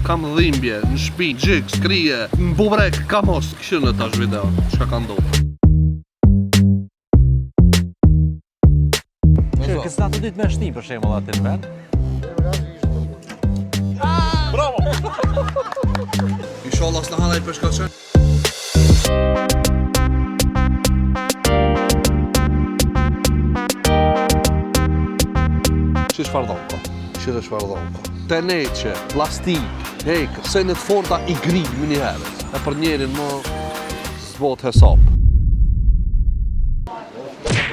kam dhimbje, në shtëpi, gjik, skrije, në bubrek, kamos, kështu në tash video, çka ka ndodhur. Kësë atë ditë me shtim për shembull atë në vend. Bravo! Inshallah s'na hanaj peshkaçe. Që shfardonko? Që shfardonko? Teneqe, plastik, hekë, se në të forta i gri më njëherë. E për njerin më s'vot hesap.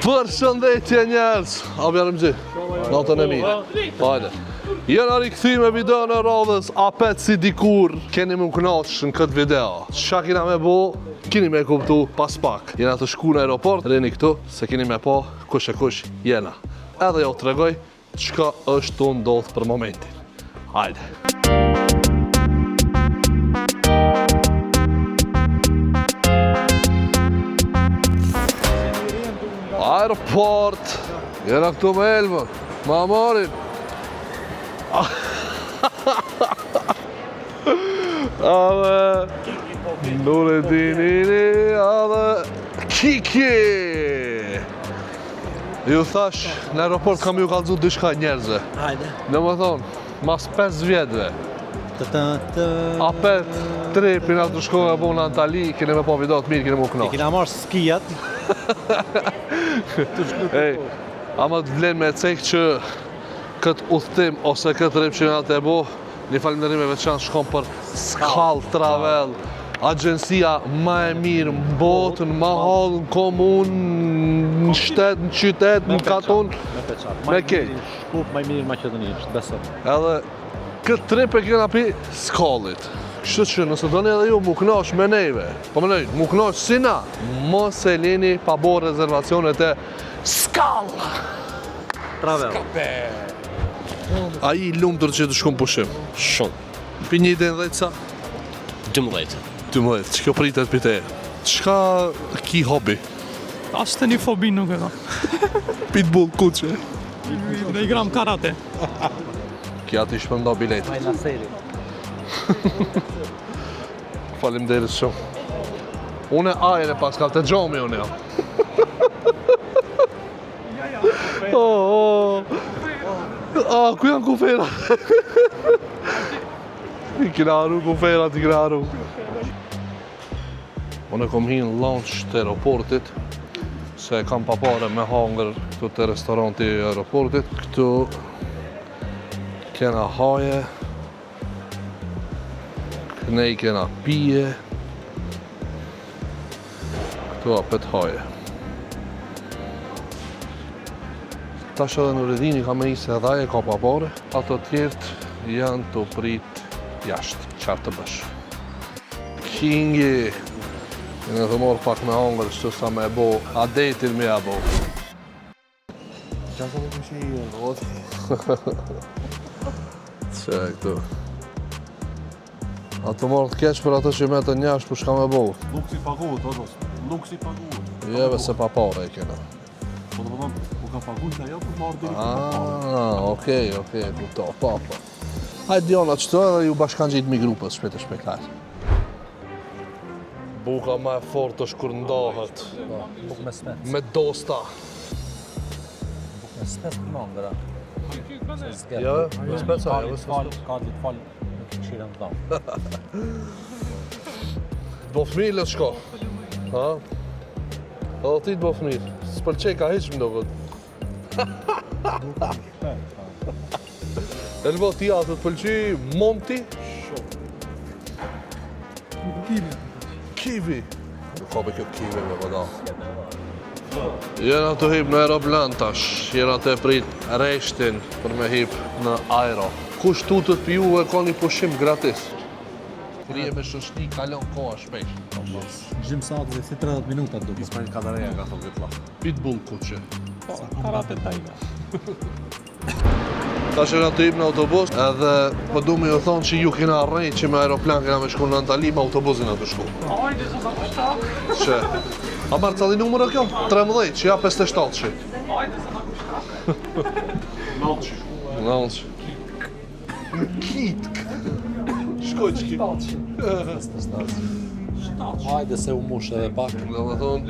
Përshëndetje njerëz! A bjarëm gji? Natën e mirë. Hajde. Jena rikëthy me video në radhës apet si dikur. Keni më knaqë në këtë video. Qa kina me bo, kini me kuptu pas pak. Jena të shku në aeroport, rini këtu, se kini me po kush e kush jena. Edhe jo të regoj qka është të ndodhë për momentin. Hajde. Aeroport, jena këtu me Elmën, ma marin. Adhe, Nurettinini, adhe, Kiki. Ju thash, në aeroport kam ju kallëzu dishka njerëzve. Hajde. Në më thonë, mas 5 vjetëve. Apet, tripin atë të shkojnë e bo në Antali, kene me po video të mirë, kene mu knaqë. Kina marrë skijat. Ej, ama të vlen me cek që këtë udhtim ose këtë trip që nga të e bo, një falenderim e veçan shkon për Skall Travel, agjensia ma e mirë në botën, ma hallë në komun, në shtetë, në qytetë, në katon, me kej. Shkup ma i mirë Maqedonisht, besëm. Edhe këtë trip e kena pi Skallit. Kështu që nëse do një edhe ju mu knaq me neve, po më nëjtë, mu knaq si na, mos e lini pa bo rezervacionet e Skall Travel. A i lumëtër që të shkum pushim? Shumë. Pi një den dhe ca? 12. 12, që kjo pritet për te? Qka ki hobi? As të një fobi nuk e ka. Pitbull, kuqe? Dhe i gram karate. Kja ti shpëndo bilet. Majna seri. Faleminderit shumë. Une ajën e pas, ka të gjomi unë jam. Ku janë kufera? I kina arru kufera, ti kina arru. Unë kom hi në launch të aeroportit, se kam pa pare me hangër këtu të restoranti i aeroportit. Këtu kena haje, kënej kena pije, këtu apet haje. Tash edhe Nuretini ka me isë edhe aje ka pa pare, ato tjertë janë të prit jashtë, qartë të bësh. Kingi, në të morë pak me hangër, që sa me bo, a detin me a bo. Qasa me kushi i rrot. Që e këtu. A të morë të keq për atë që me të njash për shka me bo. Nuk si paguhet, o dos. Nuk si paguhet. Jeve se pa pare e kena. Po të përdo, u ka paguhet ajo për marrë diri për paguhet. Okej, kupto, pa. Hajde Diona, qëto edhe ju bashkan gjitë mi grupës, shpejt e shpejtar. Buka ma e fort është kur ndahet, Buk me smet. me dosta. Buk me smet për mangëra. Jo, me speca, jo, me speca. Ka ditë falë me këshirën të dhamë. Do fëmijë le të shko, ha? Edhe ti të bo fëmijë, s'pëlqej ka hiq më do këtë. Elbo ti atë të pëlqej Monti? Kiwi. Nuk ka për kjo kiwi me vëda. Jena të hip në aeroplan tash, jena të prit reshtin për me hip në aero. Kush tutët për ju e ka një pushim gratis? Kur je me shoshni, kalon koha shpejt. Gjim sa dhe si 30 minuta do. Ismail Kadareja ka thonë këtë la. Pitbull kuqe. Karate tajga. Tash e nga të hip në autobus, edhe po du me ju thonë që ju kena rrejt që me aeroplan kena me shku në Antali, me autobusin e të shku. Ajde, se sa kushtak. Që? A marrë cali numërë kjo? 13, që ja 57 që. Ajde, se sa kushtak. Nëllë që. Kitk. Shkoqki. Hajde se u mush edhe pak. Dhe më thonë,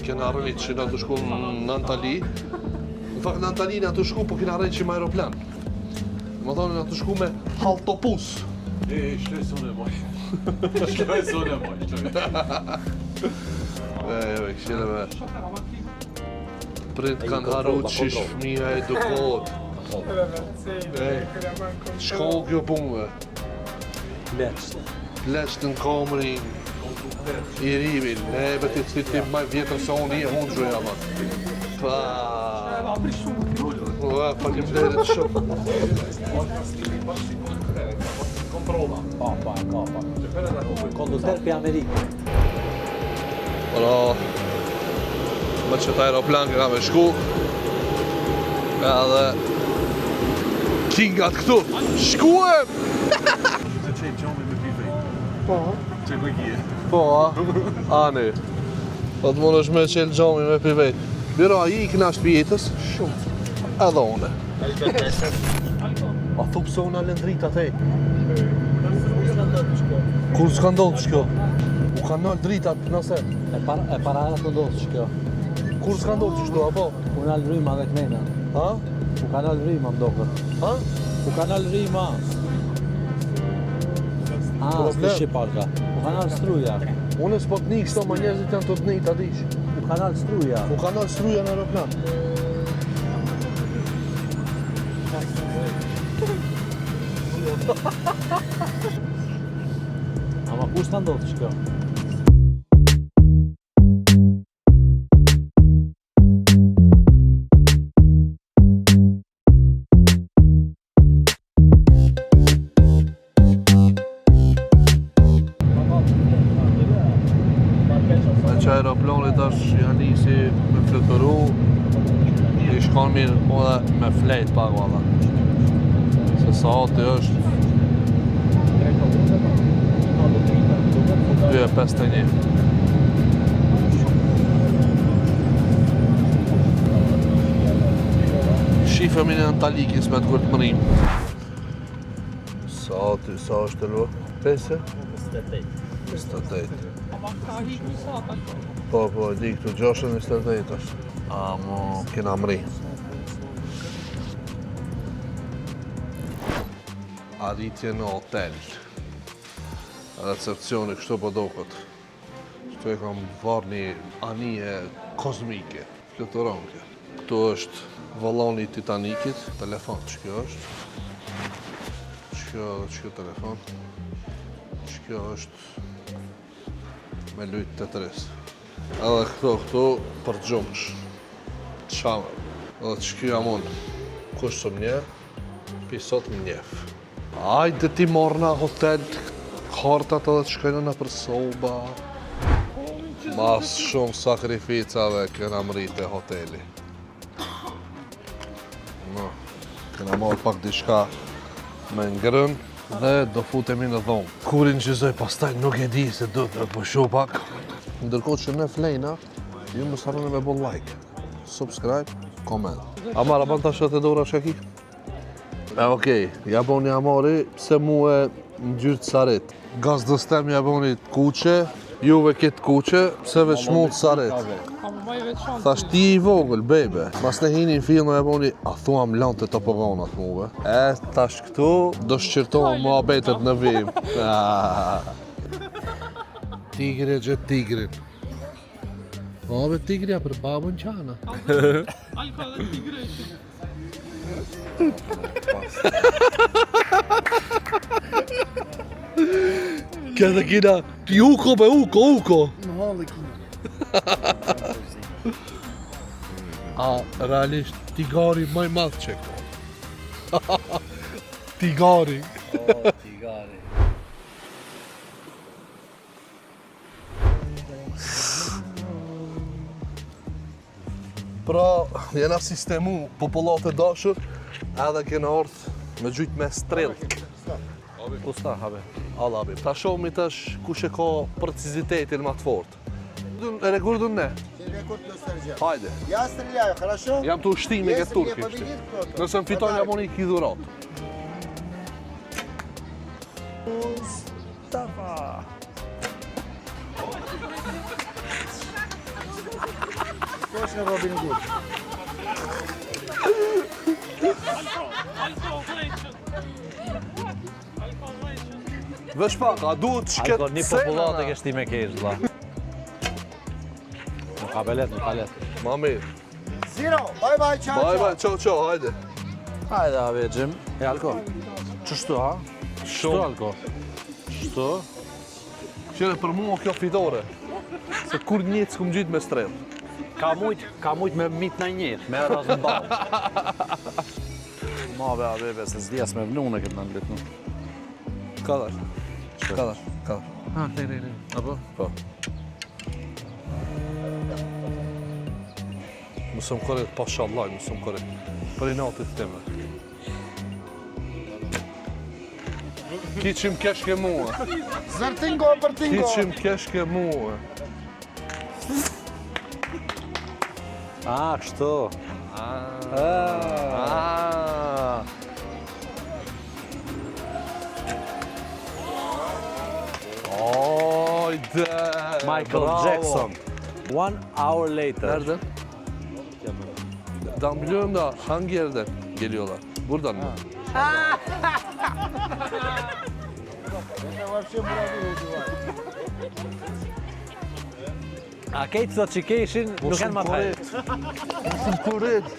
kena rënit që na të shku në Antali. Në fakt në Antali na të shku, po kena rënit që me aeroplan. Dhe më thonë, na të shku me haltopus. Shloj sonë e moj. Shloj sonë e moj. Këshire me Prit kanë haru qish fëmija edukohet. Shko kjo punëve. Pleqët në kamërin I rimin, ne beti ti maj vjetër se unë I unë gjoja ma. Faleminderit shumë. Pa. Konduter për Amerikë. Ora, me që të aeroplan këna me shku. Edhe kingat këtu, shkuem! Se qenë gjami me pi vejtë. Po. Që gojgje. Po, ani. Po të mund është me qelë gjami me pi vejtë. Biro, a I këna shpijetës? Shumë. Edhe une. A thuk se unë alen drita te. Kur s'ka ndodhë shkjo? U ka nëllë drita nëse. E para të ndodhë që kjo. Kur s'ka ndodhë qështu, apo? U nalë rima dhe kënena. Ha? U ka nalë rima mdokët. Ha? U ka nalë rima. S'të shqipaka. U ka nalë struja. Unë s'po të nikë, sto ma njerëzit janë të të nikë, ta dish. U ka nalë struja. U ka nëllë struja në aeroplan. Ama kur s'ka ndodhë që kjo? Me që aeroplanit është janë nisi me fluturu, I shkon mirë po dhe me flejt pak valla. Se saati është 2:51. Shifemi në Antalikis me të kërtë mërim. Saati, sa është të lu? 5? 28. Po, e di këtu 6:28 është. Amo, kena mri. Arritje në hotel. Recepcioni kështu po dokët. Këtu e kam varë një anije kozmike, fluturonke. Këtu është valloni Titanikit, telefon, që kjo telefon. Kjo është me lujt të tëris. Edhe këtu për gjumësh. Qamë. Edhe që kjo jam unë. Kush së më nje, pisot më njef. Ajde ti morë në hotel, kartat edhe të shkojnë në për soba. Mas shumë sakrificave këna mrit e hoteli. No, këna morë pak diçka me ngrën dhe do futemi në dhomë. Kur i nqizoj pastaj nuk e di se do të pushu pak. Ndërkohë që ne flejna, ju më sarënë me bo like, subscribe, comment. Amara, ban të shëtë e dora shakik? Okej, ja boni Amari, pse mu e në gjyrë të sarit. Gazdës tem ja boni të kuqe, juve këtë kuqe, pse veç mu të sarit. Thash ti I vogël, bebe. Mas ne hini në film e boni, a thuam lante të pogonat muve. Tash këtu, do shqirtohë mua betet në vim. Tigre gjë tigrin. Be tigria për babën qana. Alka dhe tigreshi. Këtë kina, ti uko be uko. Në halë kina. A realisht tigari maj madh që ka. Tigari. Tigari. Pra, jena sistemu popullat e dashur, edhe kena ardhë me gjujt me strelk. Pusta, habe. Allah, habe. Ta shohmi tash kush e ka precizitetin ma të fort. E rekordun ne? Рекорд göstereceğim. Hajde. Я стреляю, хорошо? Jam të ushtimi këtë Если мне turkisht. победит кто-то. Nëse më fiton, jam unë I ki dhurat. Mustafa. Kosh në Robin Hood. Vesh pak, a duhet shket Alko, një popullate ke shti me kesh, vlla. Në kabelet, në kalet. Ma mirë. Zero. Bye bye, ciao Bye ciao. bye, çao çao, hajde. Hajde, abejgjim. E, Alko. Qështu, ha? Qështu, Alko? Qështu? Qere për mua kjo fitore. Se kur njëtë s'kum gjitë me strell. Ka mujt me mit në njët, me razën balë. Ma be, abebe, se s'dija s'me vnu në këtë në nglit në. Kadash. Kadash. Ha, lej. Apo? Po. Mësëm korekt, pashallah, mësëm korekt. Për i natit teme. Kiqim kesh ke mua. Zërtingo për tingo. Kiqim kesh ke mua. Kështu. Ojde! Michael Jackson. 1 hour later. Nereden? Dan biliyorum da hangi yerden geliyorlar? Buradan mı? Ne var që Muradi Hoxhi var. A kejtë thot që keshin, nuk janë ma të hajë. Musum korekt.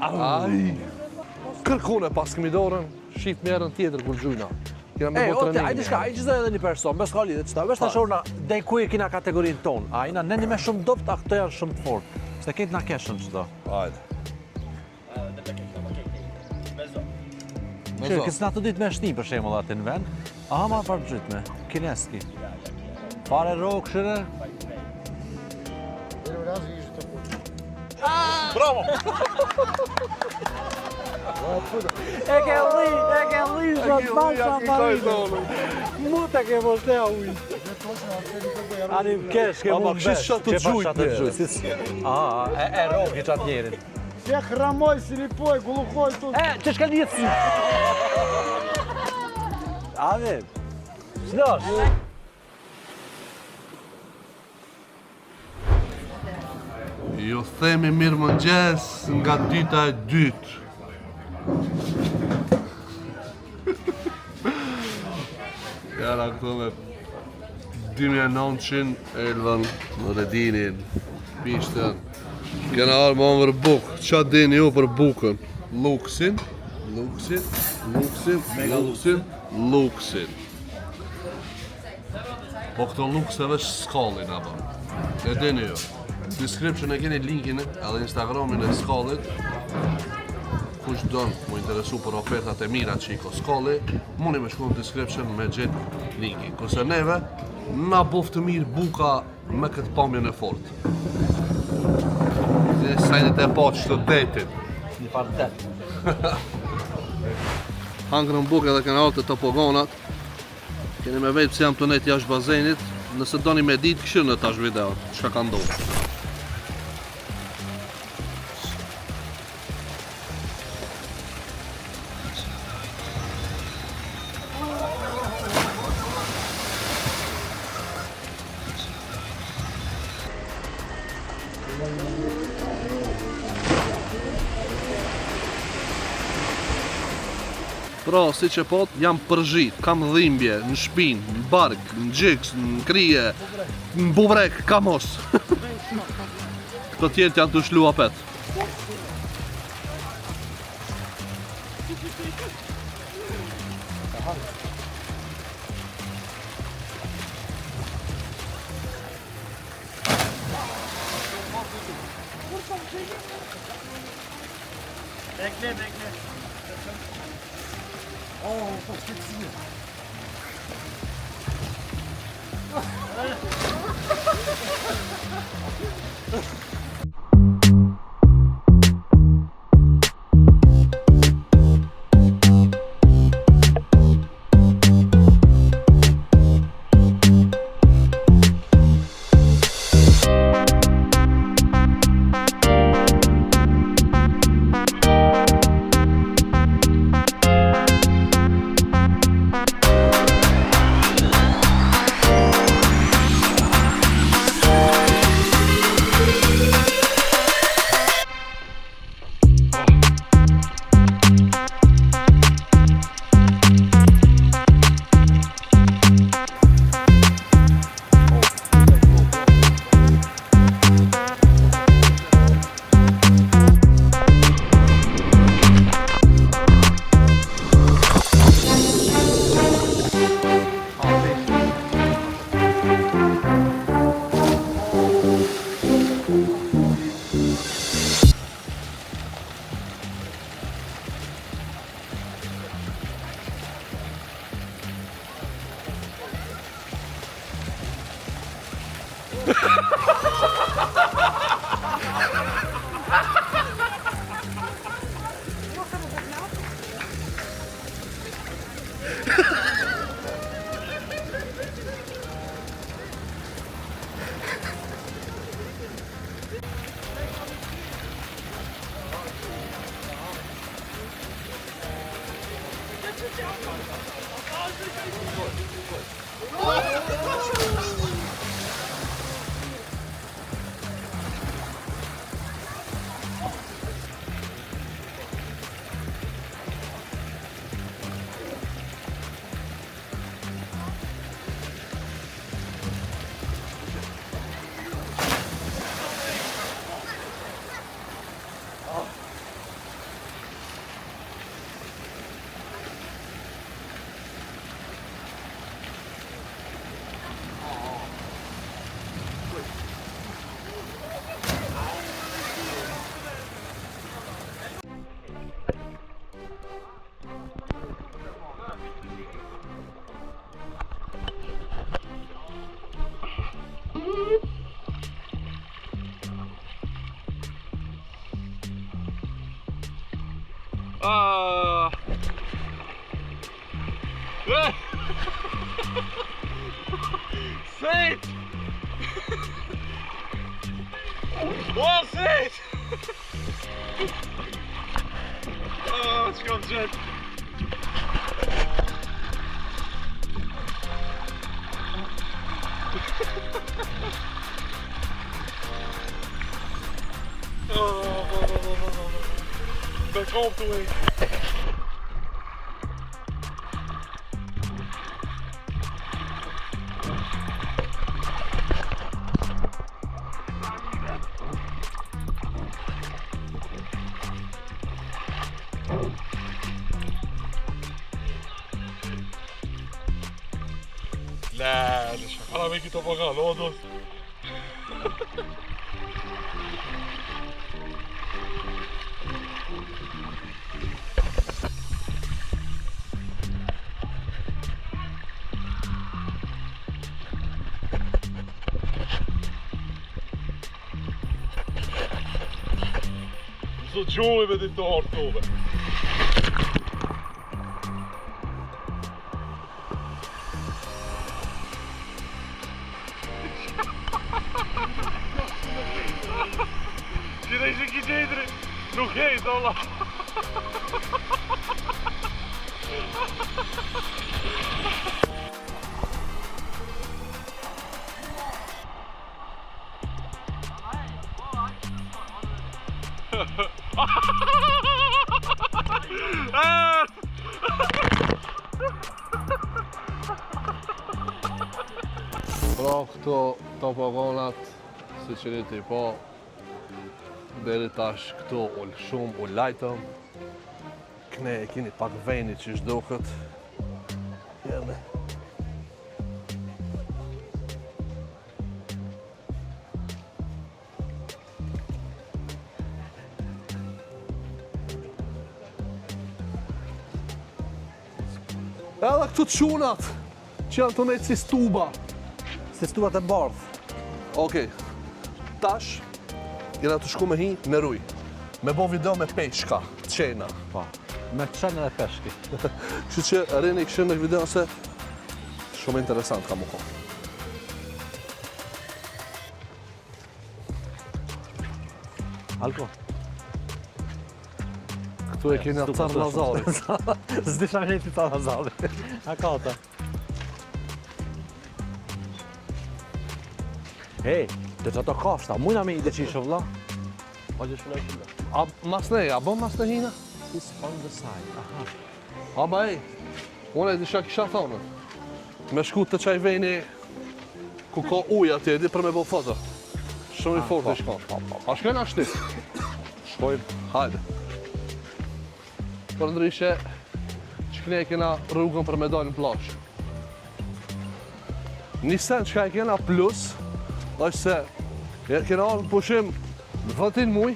Ai. Kërkune pas kemi dorën, shif merën tjetër kur gjujna. Kena me botë Ote, rënimi. ajde shka, ajde edhe një person, bez ka lidhe qëta, vesh të shorna, dhe ku e kina kategorinë tonë, a ina nëni me shumë dopt, a këto janë shumë të fort. Se kejtë na keshën qëta. Hajde. Shirë, kësë na të ditë me shtim për shemull atë në vend, aha ma farë gjytme, kineski. Pare rokë, shire. Deri razi ishte të punë. E ke li, shot basha marinë. Mu të ke vështë e ujë. Ani kesh, ke Ama mund kështë besh. shatë të gjujt, Aha, e rokë i qatë njerin. Se hramoj, silipoj, gulluhoj tu. Që shka një sy? Ave, shlosh. Ju themi mirë mëngjes nga dita e dytë. Jara këto me 2900 elvan në Redinin, pishtën. Kena arë më për bukë. Qa dini ju për bukën? Luksin. Po këto lukseve s'kallin apo. E dini ju. Description e keni linkin edhe Instagramin e Skallit. Kush don mu interesu për ofertat e mira që i ko Skalli, muni me shku në description me gjithë linkin. Kurse neve, na bof të mirë buka me këtë pamjen e fort. Dhe sajnët e po që të detin. Një farë det. Hangërën bukë edhe kanë alte të pogonat. Keni me vetë pëse jam të nejtë jashtë bazenit. Nëse doni me ditë, këshirë në tash video, çka ka ndodhur. Pra, si që pot, jam përzhit, kam dhimbje, në shpinë, në bark, në gjiks, në krije, në bubrek, kamos. Këto tjerët janë të shlu apet. Feit! Wat feit! Oh, het komt zet. Dat komt toe. لا الشغالة بيكي تبغى لودوس Så Joey vet inte hårt över. Deze kinderen nog geen dollar. Pra këto topogonat, si që rriti po, deri tash këtu ull shumë, ull lajtëm. Këne e kini pak veni që shduket. Jene. Edhe këtu të shunat, që janë të nejtë si stuba. Si stubat e bardhë. Okej, tash jena të shku me hi me ruj. Me bo video me peshka, qena. Po, me qenë dhe peshki. Kështu që rini këshin në video se shumë interesant ka më kohë. Alko. Këtu e keni atë carë Lazari. S'disha njëti ta Lazari. A ka ta. Hej, dhe që ato kashta, mujna me i dhe qishë vla? Pa që shpëllaj këllë. A mas ne, a bëm mas ne hina? It's on the side, aha. A ba ej, unë e disha kisha thonë. Me shku të qaj veni ku ka uj atje, di për me bo foto. Shumë i fort e shkon. A shkojnë ashti? Shkojnë, hajde. Për ndryshe, që këne e kena rrugën për me dojnë në plash. Një sen që ka e kena plus, është se kena arë në pushim në vëtin muj,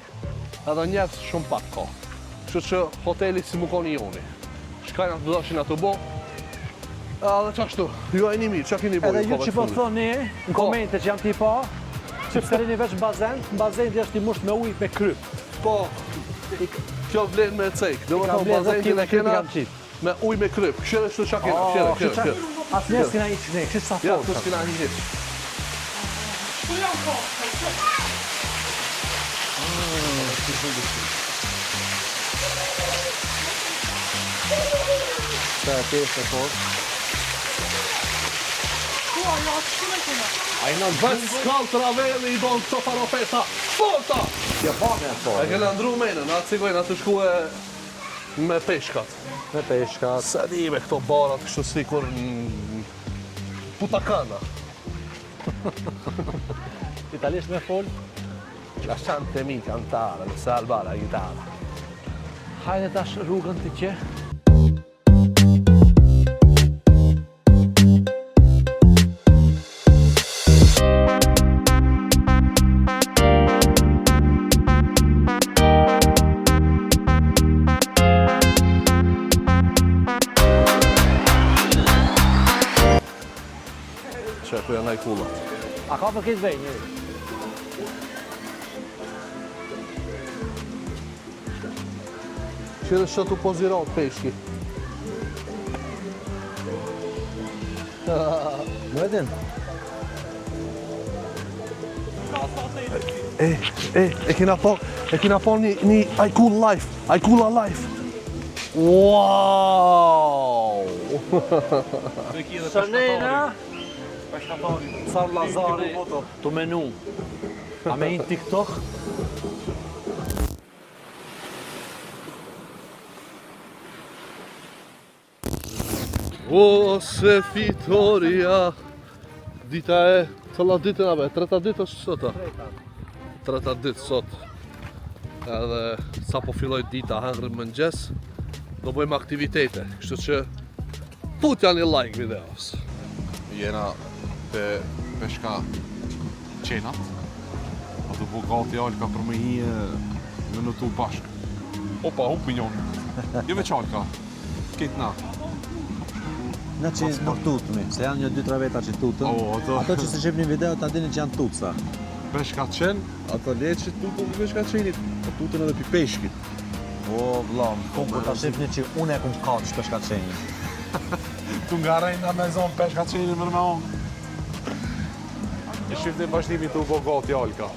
edhe njerës shumë pak ka. Kështu që hoteli si më koni joni. Shkajnë atë dëshin atë bo, edhe qashtu, ju e një mirë, që keni bojë? Edhe ju që po thoni, në komente që jam t'i pa, që të rini veç bazen, në bazen të është i musht me uj me kryp. Po, kjo vlen me cejk, dhe më thonë bazenin e kena me uj me kryp. Këshire shtu që kena, këshire. Asë njerës kena i që ne, kështë sa Ja, forë. tu s'kena një hiç. Se e peshë e fort. Ai në vend skallë të ravelli I donë të faropesa. Forta! Kjo pak e fort. E kena ndru menën, atë cigojnë atë shkue me peshkat. Me peshkat. Se di me këto barat kështu sikur putakana. Italisht me fol. Lasciatemi cantare, mi salva la chitarra. Hajde tash rrugën të që. Që ku janë kullat. A ka për këtë vej njëri? Qire që tu pozirat peshki. Më edhin? E kena po një I cool life, I cool life. Wow! Sërnena, Sar Lazari të menu. A me një TikTok? O, se fitoria. Dita e, cëlla ditë nga be, treta ditë është sota? Treta ditë sot. Edhe sa po filloj dita hangërën mëngjes, do bëjmë aktivitete, kështu që putja një like videos. Jena te peshka qenat. A të bu gati Alka për me hi me në tu bashk. Opa, hupi njën. Jo me qalka. Ketë na. Na që nuk tutëmi, se janë një 2-3 veta që tutën. Ato që se shqip një video, ta dini që janë tutësa. Peshka qen, ato letë që tutën peshka qenit. Po tutën edhe pi peshkit. O, vlam, kur ta shqip një që unë e kum katë që peshka qenjë. Tu nga rejna me zonë peshka qenit mërë me onë. E shqip të bashkëtimi të u bo gati Alka.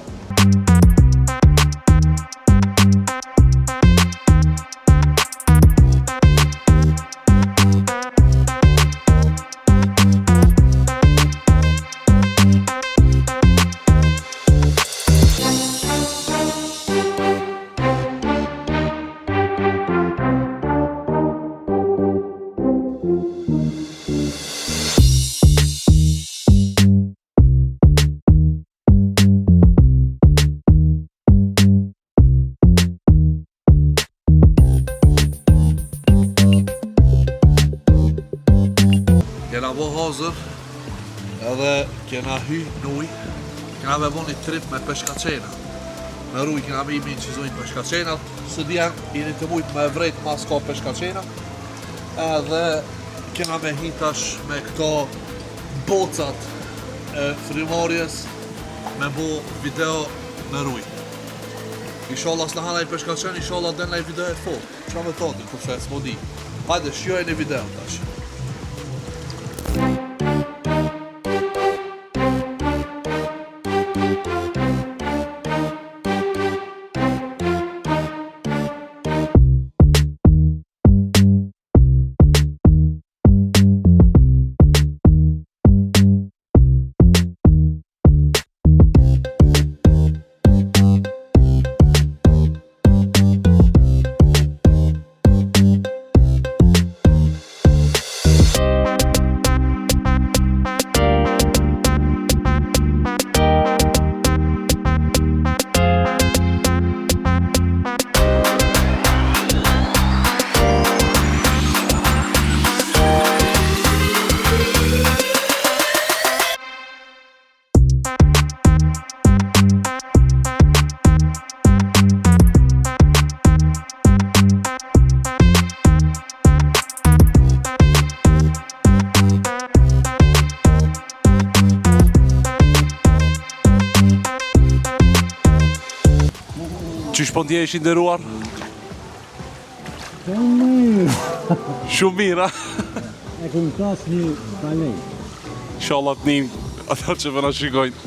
Kena bo hazër, edhe kena hy në uj, kena me bo një trip me peshkaqena. Me rruj kena me imi që zojnë peshkaqenat, së dijan jeni të mujt me vrejt mas ka peshkaqena, edhe kena me hitash me këto bocat e frimarjes me bo video me rruj. Inshallah s'na hana I peshkaqen, inshallah den i video e fort. Qa me tati, kurse s'mo di. Hajde, shjojnë I video tash. Qysh po ndje ishi nderuar? Shumë mirë, a? E kum kas një kalej. Inshallah të njim ata që vëna shikojnë.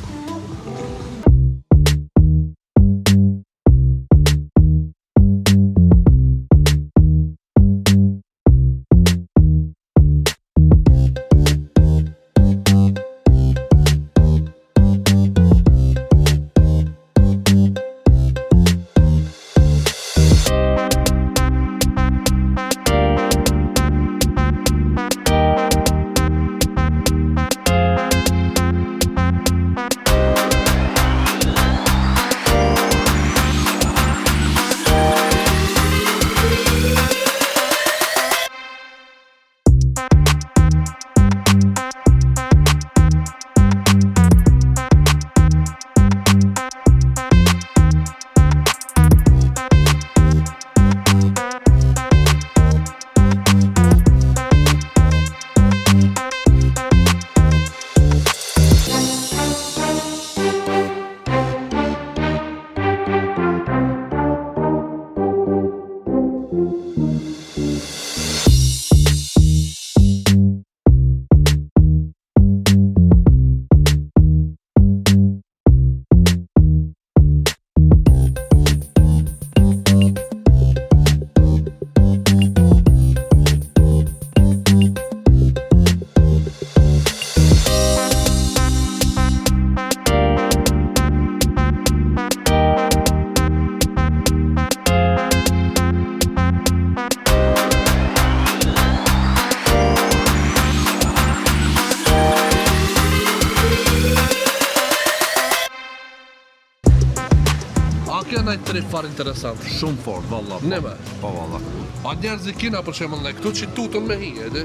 nëjë trip far interesant. Shumë fort, valla. Neme. Po, valla. A njerëz i kina për shembull në këtu që tutën me hi, edi?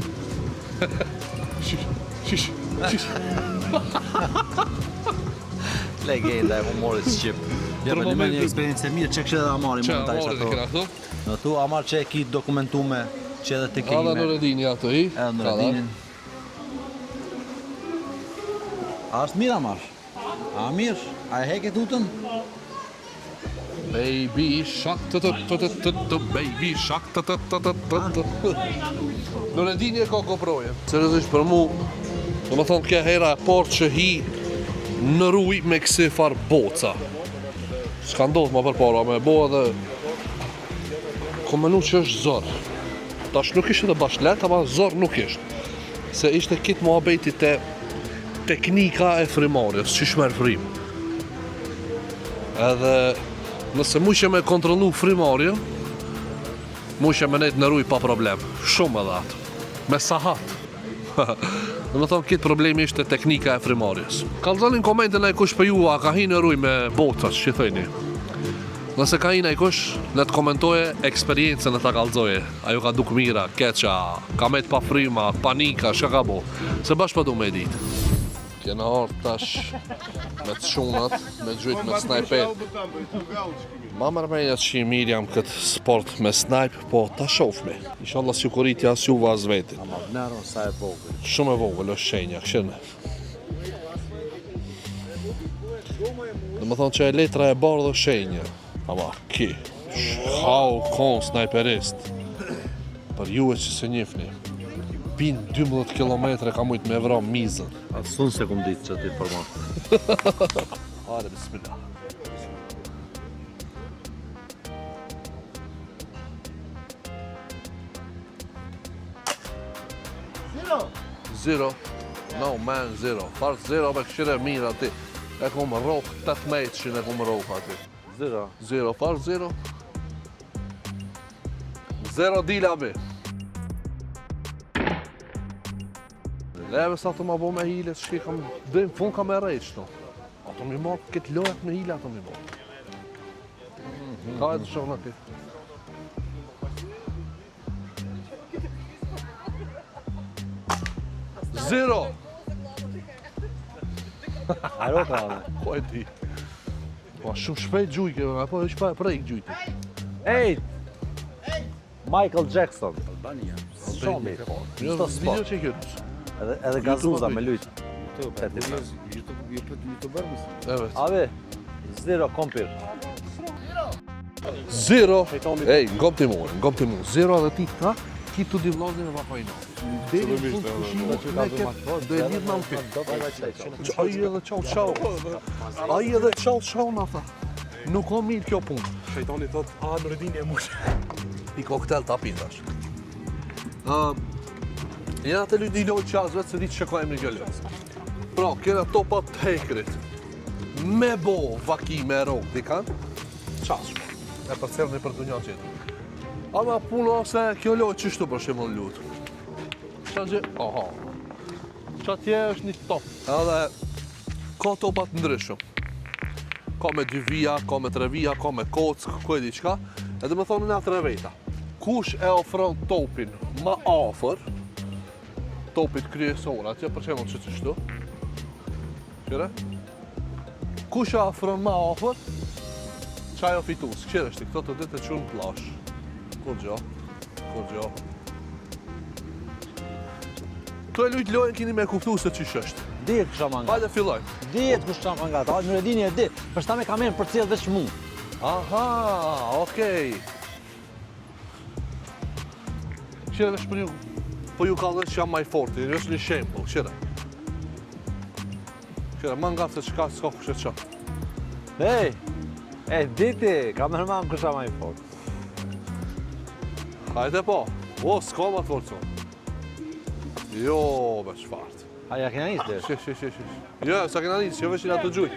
Shish. Legenda e humorit shqip. Ja, për një eksperiencë e mirë, që kështë edhe Amari Që mund të amore të kina këtu? Në tu, Amar që e ki dokumentume, që edhe të ke Edhe ime. në redini ato i. Edhe në redinin. A është mirë, Amar? A mirë? A e heke tutën? Baby shark baby shark Në redini e ka koproje. Seriozisht për mu, do më thonë kjo hera e parë që hi në ruj me kësi far boca. S'ka ndodhë ma përpara me bo edhe ko menu që është zorë. Tash nuk ishte dhe bashkëlet, ama zorë nuk ishte. Se ishte kitë muhabeti te teknika e frimarjes, që shmerë frim. Edhe nëse mu që me kontrolu frimarjen, mu që me nejtë në ruj pa problem. Shumë edhe atë. Me sahat. Në më thonë, kitë problemi ishte teknika e frimarjes. Kalzonin komentin e kush për ju, a ka hi në ruj me botas, që thëjni. Nëse ka hi në kush, në të komentoje eksperiencën e ta kalzoje. Ajo ka duk mira, keqa, ka met pa frima, panika, shka ka bo. Se bash pa du me ditë. Kena ardhë tash me të shunat, me gjujt me snajper. Ma mërmenja që i mirë jam këtë sport me snipe, po ta shofmi. Inshallah siguritja as juve as vetin. Ama vlerën sa e vogël. Shumë e vogël është shenja, këshirë. Dhe më thonë që e letra e bardhë është shenja. Ama ki, shau kon snajperist. Për juve që se njifni. Bin 12 km ka mujtë me vra mizën. Atë sunë se kum ditë që të informat. Hajde, bismillah. Zero. No man, zero. Fart zero me këshire mirë ati. E kom rok 18 që ne kom rok ati. Zero. Zero, fart zero. Zero dila bi. Leve sa të ma bo me hile, shki kam, dhe në fund kam e rejsh to. Ato mi marë, këtë lojat me hile ato mi marë. Ka e të shohë në ti. Zero! Aro ka dhe. Po e ti. Po shumë shpejt gjujke, po e shpejt prejk gjujti. Ej! Michael Jackson. Albania. Shumë mirë. Jo, Sto video sport. që këtë. Edhe gazuza me lujt. Evet. Abi, zero kompir. Zero! Ej, ngom ti mu. Zero edhe ti ta, ki tu di vlozin e vapajno. Deri në fund pushimit me këtë, do e lidh në amfit. Ai edhe qau na tha. Nuk o mirë kjo punë. Shejtani thot, a në redini e mush. I koktel ta pintash. Jena të lujt një lojt qas vetë se di që shekojmë një gjëllës. Pra, kena topat të hekrit. Me bo vaki me rogë dikan, qas shpo. E për cerën e për të një qëtë. Ama puno se kjo lojt qështu për shemë në lutë. Qa gjë, aha. Qa tje është një top. Edhe, ka topat ndryshëm. Ka me 2 vija, ka me 3 vija, ka me kockë, ku e di qka. Edhe me thonë nga 3 veta. Kush e ofron topin ma afer, topit kryesor, atje për qemë që të shtu. Qire? Kush e ofron ma afer, qaj o fitus. Qire shti, këto të ditë e qunë plash. Kur gjo. Këto e lujt lojnë kini me kuptu se qish është. Dihet kusha manga. Hajde fillojnë. Dihet kusha manga. Në redini e di. Për shta me kamerën për cilë dhe shmu. Aha, okej. Qire vesh për ju, po ju ka dhe që jam maj forti, është një shembull, qire. Qire, ma nga se qka s'ka kushe qa. Ej, diti, kamerman kusha ma i fort. Hajde po, o, s'ka ma të forco. Jo, veç fart. Haja kena ishte? Shish. Jo, sa kena njës, jo veç i nga të gjuj.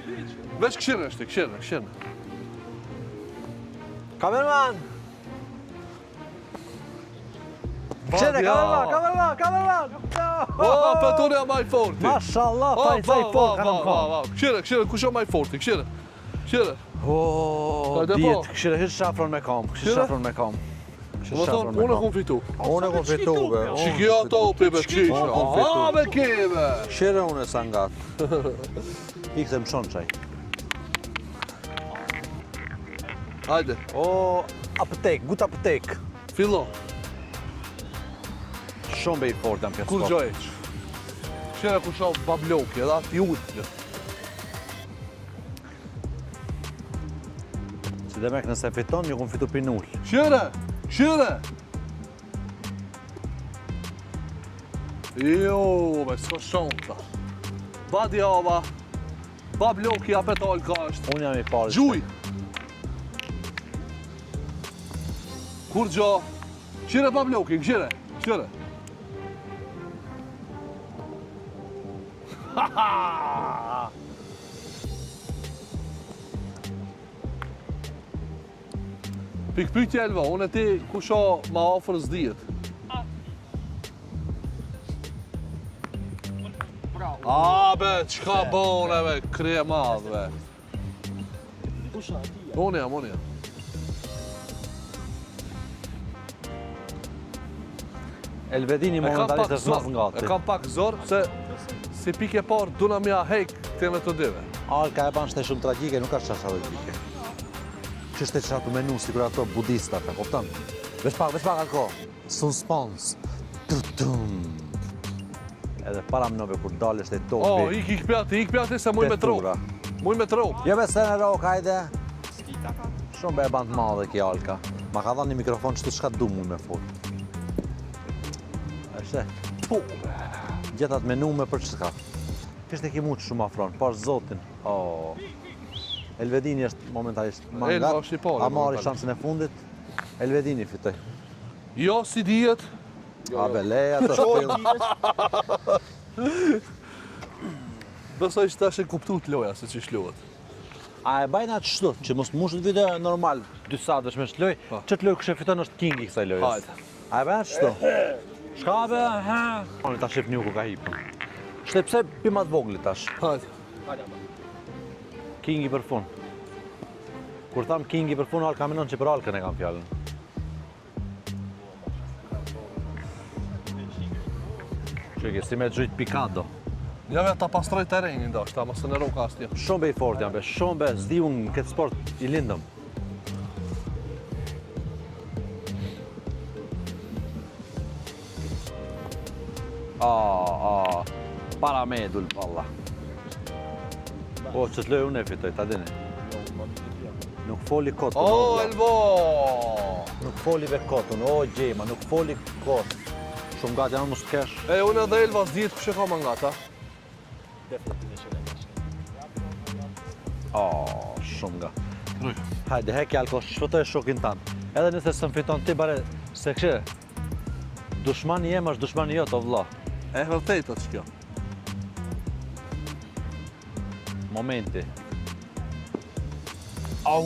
Veç këshirën është, këshirën. Kamerman! Këshire, kamerman! O, pëtone jam maj forti. Mashallah, pa i sa i fort, ka në kam. Këshire, kusho maj forti, këshire. Hajde, po. Djetë, këshire hiç shafron me kam, Këshire? me kam. Më thonë, unë kom fitu. Unë e kom fitu, be. Shikja topi, be, qish. Unë kom fitu. Aha, be keve. Shire unë e sangat. Ikte më shonë qaj. Hajde, O, apotek, gut apotek. fillo. Shumë be i fort jam pjesë. Kur gjojq? Shire ku shoh babloki, edhe atë jutë. Si dhe mek nëse fiton, ju kom fitu pinull. Shire, shire. Jo, be, s'ka shonta. Badi ava, babloki apet olka është. Unë jam i parë. Gjuj. Kur gjo? Shire babloki, shire, shire. Pikpytje Elva, unë e ti ku sho ma ofër s'dijet? A be, qka bone be, krije madh be. Unë jam. Elvedini momentalisht është mas ngati. E kam pak zor, se si pike parë duna mja hejk të metodive. Alka e ban shte shumë tragjike, nuk ka qasha logike. Që shte qatu menu, si kur ato budistat, e koptan? Vesh pak, alko. Suspens. Tutum. Edhe para mnove kur dalesht e topi. O, ik pjati se muj me tro. Tetura. Muj me tro. Jo be se në rok, hajde. Shumë be e ban të madhe ki Alka. Ma ka dhënë një mikrofon qëtu shka du mu me fol. Eshte, Po, gjetat menu me për qëka. Kështë e ki muqë shumë afron, pash zotin. Elvedini është momentalisht Elva mangat, është i pari a marri momentalisht. shansën e fundit. Elvedini fitoj. jo si dijet. A be leja të shpil. Besoj që tash e kuptu të loja se që shluhet. A e bajna qështu, që mos mushët video normal, 2 satësh me shloj, që të lojë kështë e fiton është king i kësaj lojës. Hajde. A e bajna qështu? Shka be, ha? Oni ta shqip një ku ka hipën. Shte pse pimat vogli tash? Hajde. Kingi për fun. Kur tham kingi për fun, Alka menon që për Alkën e kam fjallën. Qëke, si me gjujt pikado. Ja vetë ta pastroj terenin do, shta mësë në roka asë tja. Shumë be i fort jam be, shumë be, zdi unë në këtë sport i lindëm. Para me e dul valla. Po, që të lojë unë e fitoj, ta dini. Nuk foli kotën. O, Elvo! Nuk foli ve kotën, o gjema, nuk foli kotë. Shumë gati janë mos të kesh. E, unë edhe Elva s'dijet kështë e ka mangata. Shumë ga. Hajde, heki alko, shpëtoj shokin tanë. Edhe nëse së më fiton ti bare, se këshire, dushmani jem është dushmani jot, o vlla. E vërtejt atë që kjo. Momenti. Au!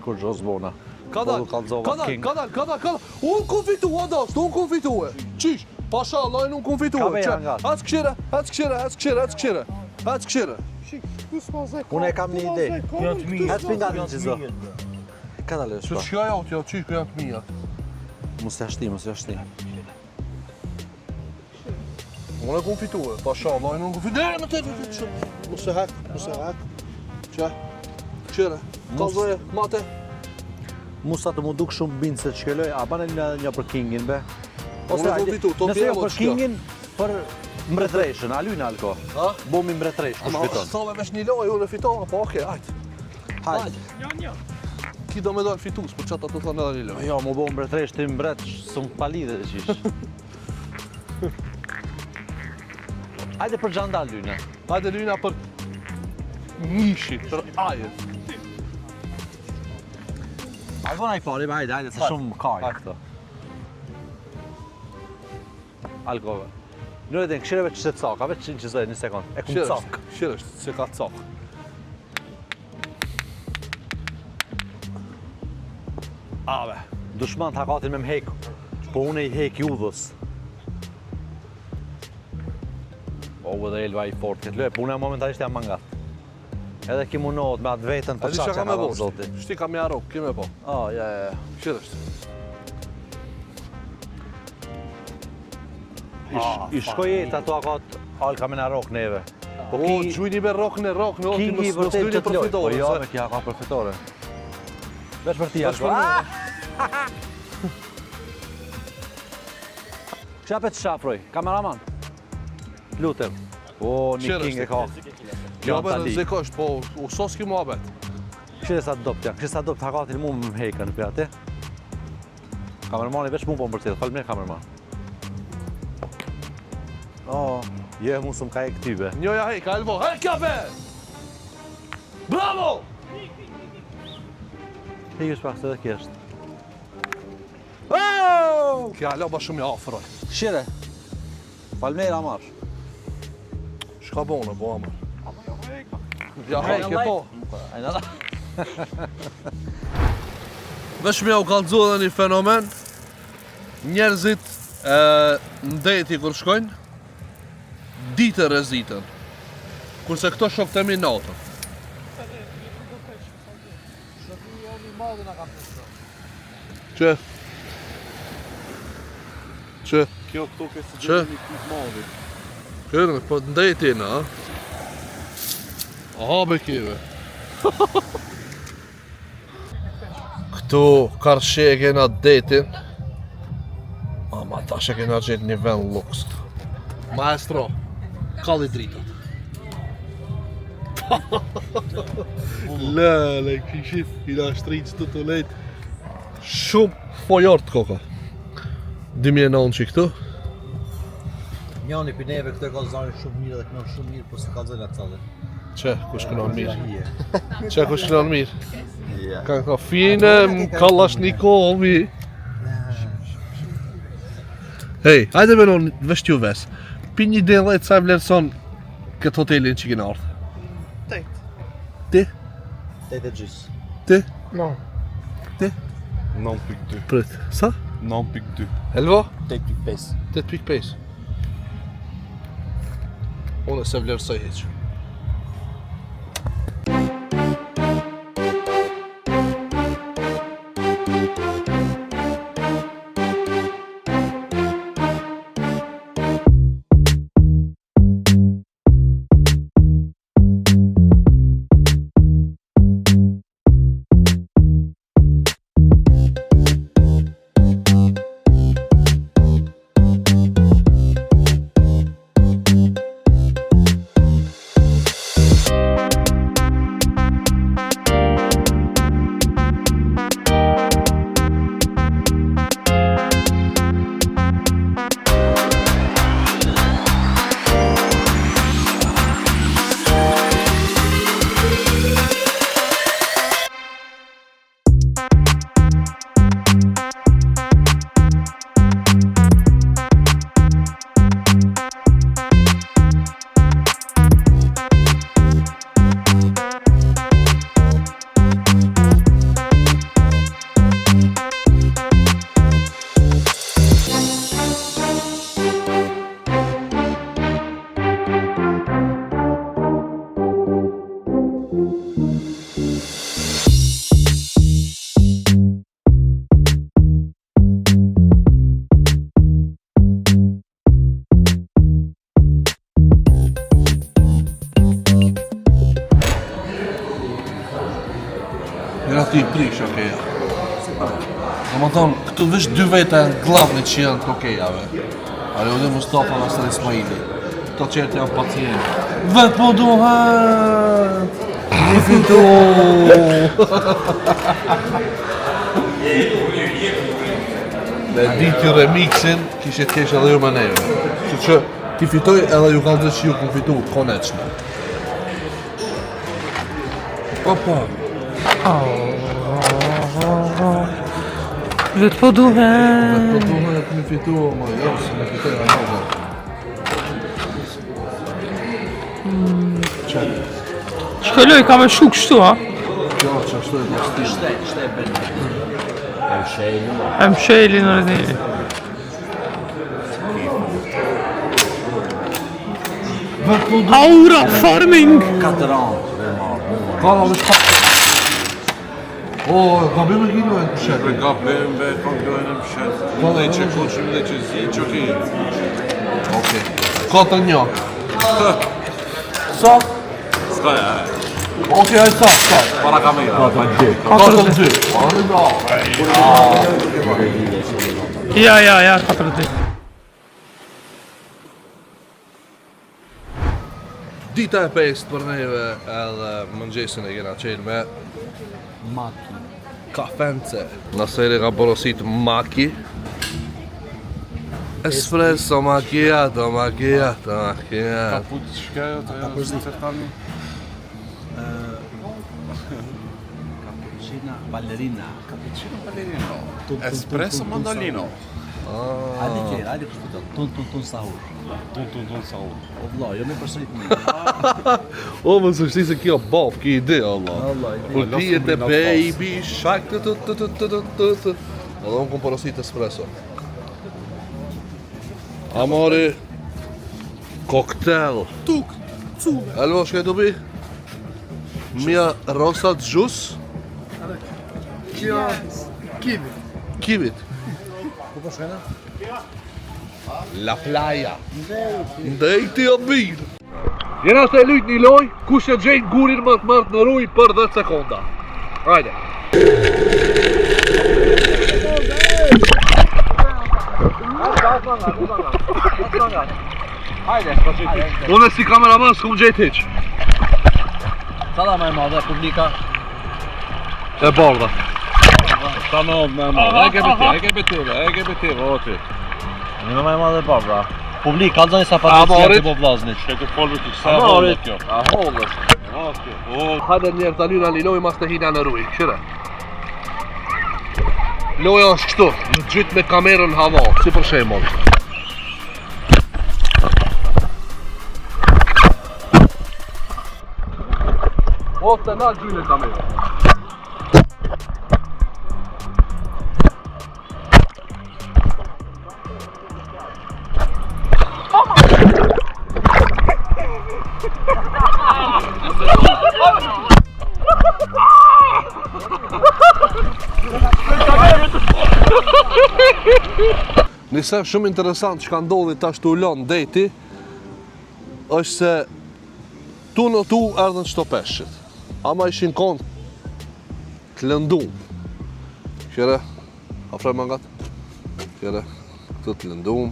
Kur gjozbona. Ka dal, unë kom fitu, adasht, unë kom fitu e. Qish, pasha, lojnë unë kom fitu Ka e. veja nga. Hec këshire. Unë e kam një ide. Hec pingat një qizo. Ka dalë Që shpa. shka jo t'jo, qish ku janë të mija. Mos e ashti. Unë e kom fitu e, pasha, lojnë unë kom fitu e. Më të, mos e hek. Që, këshire, kalzoje, mate. Musa të mu duk shumë bindë se që kelloj, a banë një për Kingin, be? Unë e kom fitu, to nëse jo t'jemo për që kjo. Kingin, për mbretreshën, a lynë alko. Ha? Bomi mbretresh, kush Ma fiton. thove vesh një loj, unë e fitova, po okej, hajt. Hajde. Ki do me dojnë fitus, për qatë të thonë edhe një loj. Jo, mu bo mbretresh ti mbret, s'un palidhe dhe qish. Hajde për gjandal lynë. Hajde lyna për njishit, për ajet. Alkona i pari, hajde, se shumë kaj këto. Alkove. Në edhe në këshireve që se caka, veç që në qëzoj, një sekund. E kumë cak. Shirë është, se ka cak. Ave. Dushman të hakatin me m'hek, po une i hek judhës. O, edhe Elva i fort këtë lojë, puna momentalisht jam mangat. Edhe ki munohet me atë vetën për Edi që qaqa ka me ka bo, dhënë zoti. shti ka me arok, kime po. Ja. Qërë është? I shkoj jetë ato akot alka me në rok neve. Po O, gjujni me rok në, o, ti Kingi mos vërtet dyni që të lojë. Po profitore. jo, se- me kja ka përfitore. Vesh për ti, Vesh Alko. për mua. Kësha për të shafroj, kameraman. Lutem. O, një Qërë king është? e ka. Jo, Janë bërë, tali. zekosht, po, u sos ki mua bet. Këshire sa dopt janë, këshire sa dopt hakatin mu më hejkën për atë. Kameramani veç mu po më përcjellë, falë mirë kameraman. Je mu së më ka e këtybe. Njoja hej, ka elvo, hej kafe! Bravo! Hej është pak se dhe kjesht. Kja alo ba shumë ja afroj. Këshire, falë mirë Amar. Shka bone, bo amar. Ja hej, ke po. Vesh me u kallëzu edhe një fenomen. Njerëzit në deti kur shkojnë, ditë rezitën. Kurse këto shok të mi natën. Që? Që? Kjo këto ke si Që? një kujt madhi. Kërën, po të ndajti na, a? Aha, be kive. Këtu karshe e kena detin. Ama tash e kena gjetë një vend luks. Maestro, kalli dritat. Lele, kishit, i da shtriqë të të lejtë. Shumë fojort koka. 2009 që këtu. Njani për neve këtë e ka zani shumë mirë dhe kënon shumë mirë, po si ka zënë atë callit. Që, kush kënon mirë? Që, kush kënon mirë? Ka fine, Kalashnikov-i. Hej, hajde me non vesh t'ju ves. Pi një delejt sa vlerëson këtë hotelin që kina ardhë. Ti? 8.6. Ti? 9.2. Prit. Sa? 9.2. Elvo? 8.5. 8.5. Unë se vlerësoj heq. Jena ti i prish okeja. Në më thonë, këtu vesh dy vete glavne që janë të okejave. Ariodi Mustafa dhe Asër Ismaili. Këto qertë janë pacientë. Vetë po duhet! Një fitu! Me ditë remixin, kishe t'kesh edhe ju me neve. Që që ti fitoj edhe ju kanë dhe që ju ku fitu koneqme. Opa! Vetë po duhet. Po duhet me fitu, ma jo, se me fitoj e nove. Shkëlloj ka me shuk kështu, ha? Kjo që ashtu e pastin. E më sheli në rëdhini. Aura Farming! 4 anë. Ka dhe shpak. O, gabim e gjino e të shetë. Për gabim be kontrolën e mshet. Dhe që koqim dhe që zi që ki. Okej. 4-1. Ska ja. Okej, hajde sa. Para kamera. 4-2. Ja, 4-2. Dita e pest për neve edhe mëngjesin e kena qenë me Maki. kafence. Nëseri ka porosit maki. Espresso, macchiato. Kaput shkajë të janë të tani. Cappuccina ballerina. Cappuccino ballerino. Espresso mandolino. Hajde kjerë, hajde kështë të tun sahur. Tun sahur. O vla, jo me përsërit një. O, më së shti se kjo baf, ki ide, Allah. Allah, ide. Kur pijet e baby shark të. Edhe unë kom porosit espresso. Amori koktel. Tuk, cume. Elvo, shkaj të bi? Mia rosat gjus, Kjo, kivi. kivit. Ku po shkajna? La playa. Ndejti o birë. Jena se lujt një loj, kush e gjenjë gurin më të mërtë në ruj për 10 sekonda. Hajde. Unë si kameraman s'kom gjetë hiq. Cala më e madhe, publika. E bardha. Ta në ovë me madhe. E ke betive, o ty. Një më e madhe pa, bra. Publik, kalzoni sa patricia të po vlaznit. Shkaj të folve të sa hollët kjo. A hollës. Hajde njerë të lyna një loj mas të hina në ruj, këshire. Loja është kështu, në gjytë me kamerën hava, si për shembull. O, të na gjynë e kamerën. Nisem shumë interesant që ka ndodhi tash të ulon deti është se tu në tu erdhen qëto peshqit. Ama ishin kon të lëndum. Qere, afraj mangat. Qere, këtu të lëndum.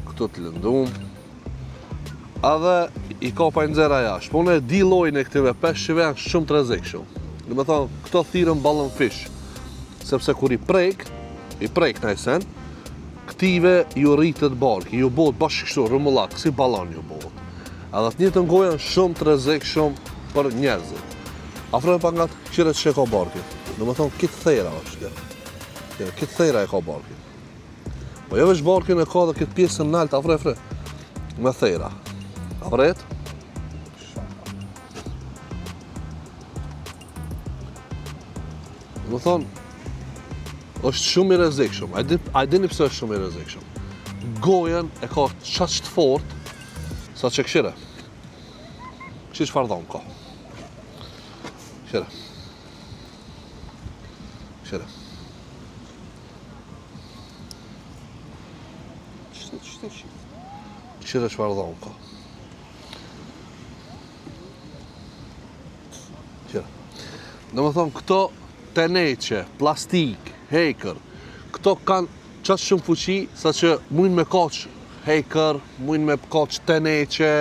Këtu të lëndum. Edhe i ka pa nxera jashtë. Po unë e di lojnë e këtive peshqive janë shumë të rrezikshëm. Dhe me thonë, këto thirën ballon fish. Sepse kur i prek në sen, këtive ju rritet barki, ju bëhet bashkë kështu, rëmullak, si balon ju bëhet. Edhe të njëjtën gojë janë shumë të rrezikshëm për njerëzit. Afrojnë pa nga të qire që e ka barki. Dhe me thonë, kitë thera është kjo. Kitë thera e ka barki. Po jo veç barkin e ka dhe kitë pjesën naltë, afrej, me thera. Afrejt? Dhe me thonë, është shumë i rrezikshëm. A dini pse është shumë i rrezikshëm? Gojen e ka qaq të fort sa që këshire. Këshire çfarë dhomë ka. Këshire. Këshire çfarë dhomë ka. Këshire. Dhe më thonë, këto teneqe, plastik, hejkër, këto kanë qatë shumë fuqi sa që mujnë me kaq hejkër, mujnë me kaq teneqe,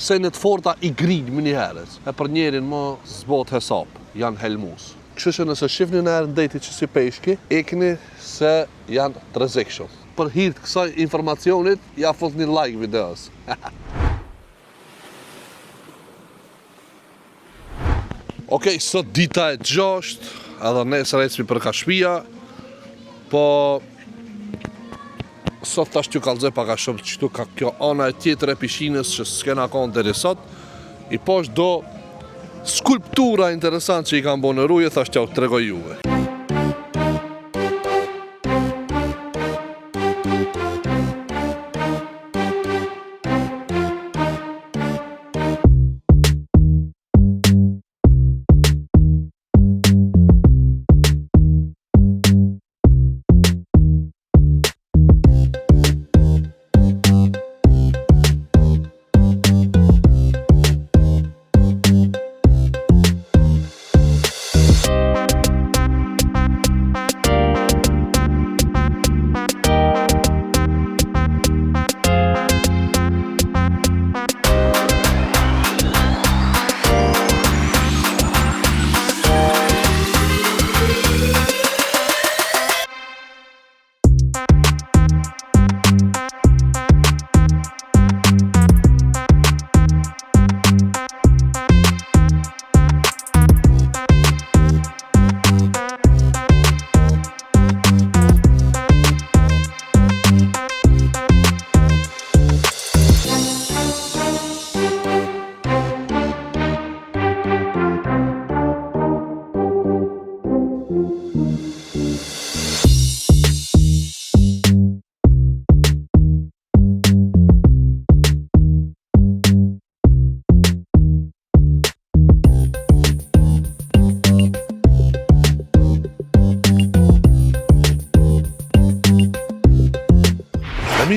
se në të forta i grinë më njëherës. E për njerin më zbot hesap, janë helmus. Kështu që nëse shifni në erë ndejti që si peshki, ikni se janë të rrezikshëm. Për hir të kësaj informacionit, ja fut një like videos. Okej, sot dita e 6, edhe nesër ecmi për Kashpia, po sot tash t'ju kallëzoj pak a shumë qëtu ka kjo ana e tjetër e pishinës që s'kena konë deri sot, i poshtë do skulptura interesant që i kam bo në ruje, thash t'ja u tregoj juve.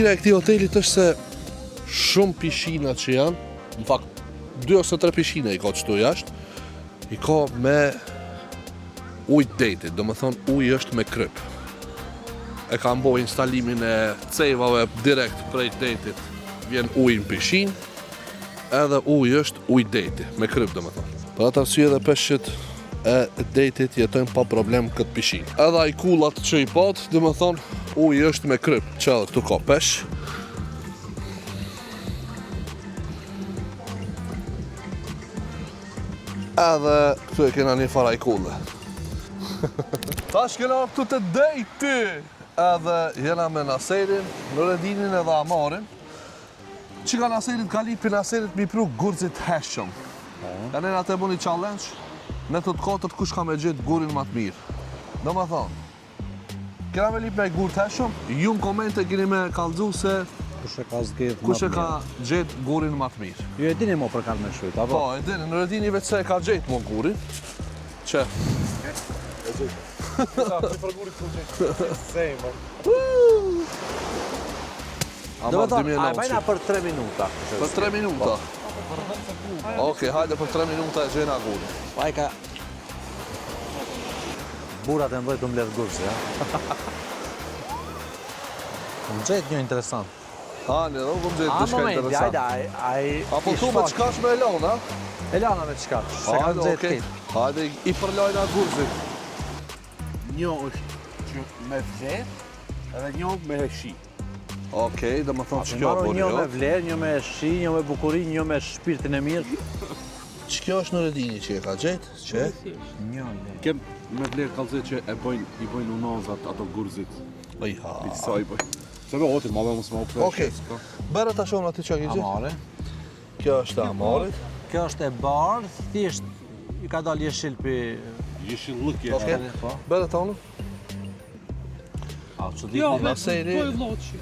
Mira e këtij hotelit është se shumë pishina që janë, në fakt 2 ose 3 pishina i ka qëtu jashtë, i ka me ujë detit, do më thonë ujë është me kryp. E ka mbo instalimin e cevave direkt prej detit, vjen ujë në pishin, edhe ujë është ujë deti, me kryp do më thonë. Për atë arsye edhe peshqit e detit jetojnë pa problem këtë pishin. Edhe ai kullat që i pat, do më thonë, ujë është me kryp, që edhe këtu ka peshq. Edhe këtu e kena një faraj kulle. Tash kena këtu të dejti. Edhe jena me Naserin, Nuredinin edhe Amarin. Që ka Naserit ka lipi Naserit mi pru gurëzit heshëm. E nena të bu një challenge, ne të katërt kush ka me gjithë gurin më të mirë. Do më thonë, kena me lip me gurë të heshëm, ju në komente keni me kallëzu se kush e ka gjithë gurin më të mirë. Ju e dini mo për kanë me shujt, apo? Po, e dini, Nuredini veç se e ka gjithë mo gurin. Që? Do me thonë, a e bajna për 3 minuta. Për 3 minuta? Okej, hajde për 3 minuta e gjena gurin. Pa i ka... Burat e ndoj të mbledh gurësi, ja? Më gjetë një interesant. Hani, edhe unë gjetë A, dishka momenti, interesant. hajde, Apo tu me qkash me Elona? Elana me qka, se kanë Hajde, gjetë okej. kit. Hajde, i përlojna gurëzit. Një është që me vlerë, edhe një me heshi. Okej, dhe më thonë që kjo Marru bërë një me jo. vlerë, një me shi, një me bukurin, një me shpirtin e mirë. Që kjo është Nuredini që e ka gjetë? Që? Kem me vlerë kalëze që i bojnë unazat ato gurzit. Oj, ha. Sa i bojnë. Se be otin, ma be mos më opre. Okej, bërë ta shonë ati që ke gjetë? Amare. Kjo është e Amarit. Kjo është e bardh, thjesht i ka dalë jeshil për... Jeshin lëkje. Okej, Po. bërë ta unë? A, që di... Jo, me Naseri. bëj loqi.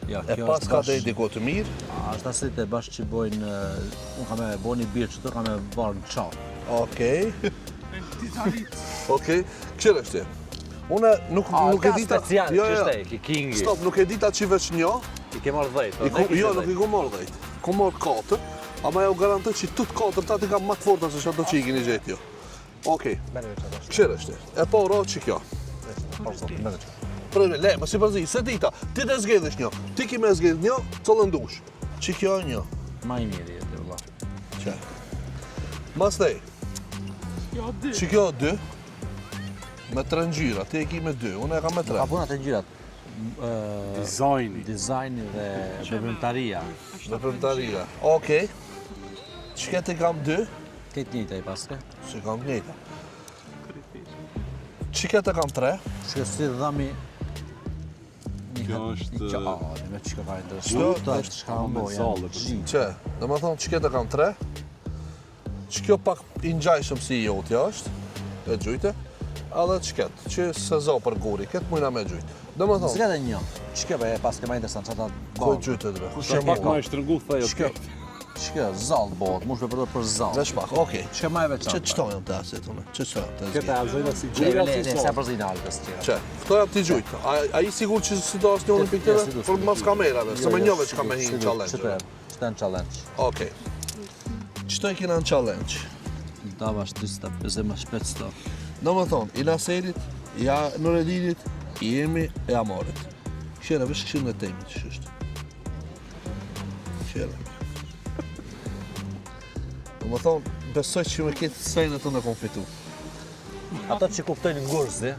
Ja, E kjo pas është ka bashkë- dejti ko të mirë. Është asit e bashkë që bojnë... Unë ka me bo një birë që të ka me barë në qatë. Okej. Okej, këshirë është ti? Une nuk e dita... special, Jo, që jo. shte, ki kingi. Stop, nuk e dita që veç një. I ke marrë dhejtë. Jo, nuk i ku marrë dhejt. Ku marrë 4, ama ja u garantoj që tut 4 ta ti ka më të forta se që ato që i keni gjetë jo. Okej, këshirë është ti? E po ro që kjo. Prëve, le, më si përzi, se dita, ti të zgedhësh një, ti ki me zgedhë një, cëllë ndush. Që kjo një. Ma i mirë jetë, vëlla. Që? Mas tej, Jo, dy. që kjo 2, me 3 ngjyra, ti e ki me 2, unë e kam me 3. Ka punat e ngjyrat. Dizajni. Dizajni dhe veprimtaria. Në përmëtaria. Okej. Që ti kam 2, Këtë njëta i paske. që kam njëta. Që ti kam 3, Shkë si dhami... Kjo është- Një me qëka ka interesant. Kjo Këto është shka më bo, zallë, janë. që, dhe më thonë që ti kam 3, që kjo pak i ngjajshëm si i jotja është, e gjujte, edhe që ketë, që se zo për guri, ketë mujna me gjujtë. Dhe më Nësë thonë, ka dhe një. Qëka be paske ma interesant, që ta... koj gjujtë dhe. Shë pak ma e shtrëngu, thejo Shkë. Qëka, zallë bëhet, mush me përdoj për zallë. Vesh pak, okej. Qëka ma e veçantë. Që qëto jam të asit, unë? Që qëto jam të Këta zgjidh? alzojna si Qëka gjura, le, si se sonë. përzina alkës tjera. Që, këto jam t'i gjujtë. A i sigur që si do asë një unë për si do, për mas kamerave, se me njove që ka me hi në challenge. Qëta në challenge. Okej. Qëto i kina në challenge? Da bash 250 më shpet sto. Do më thonë, i Naserit, ja Nuredinit, i jemi e Amarit. Qere, vesh këshirën e temi që shështë. Qere. Do më thonë, besoj që me këtë sejnë të në konfitu. Ato që kuptojnë ngurësi.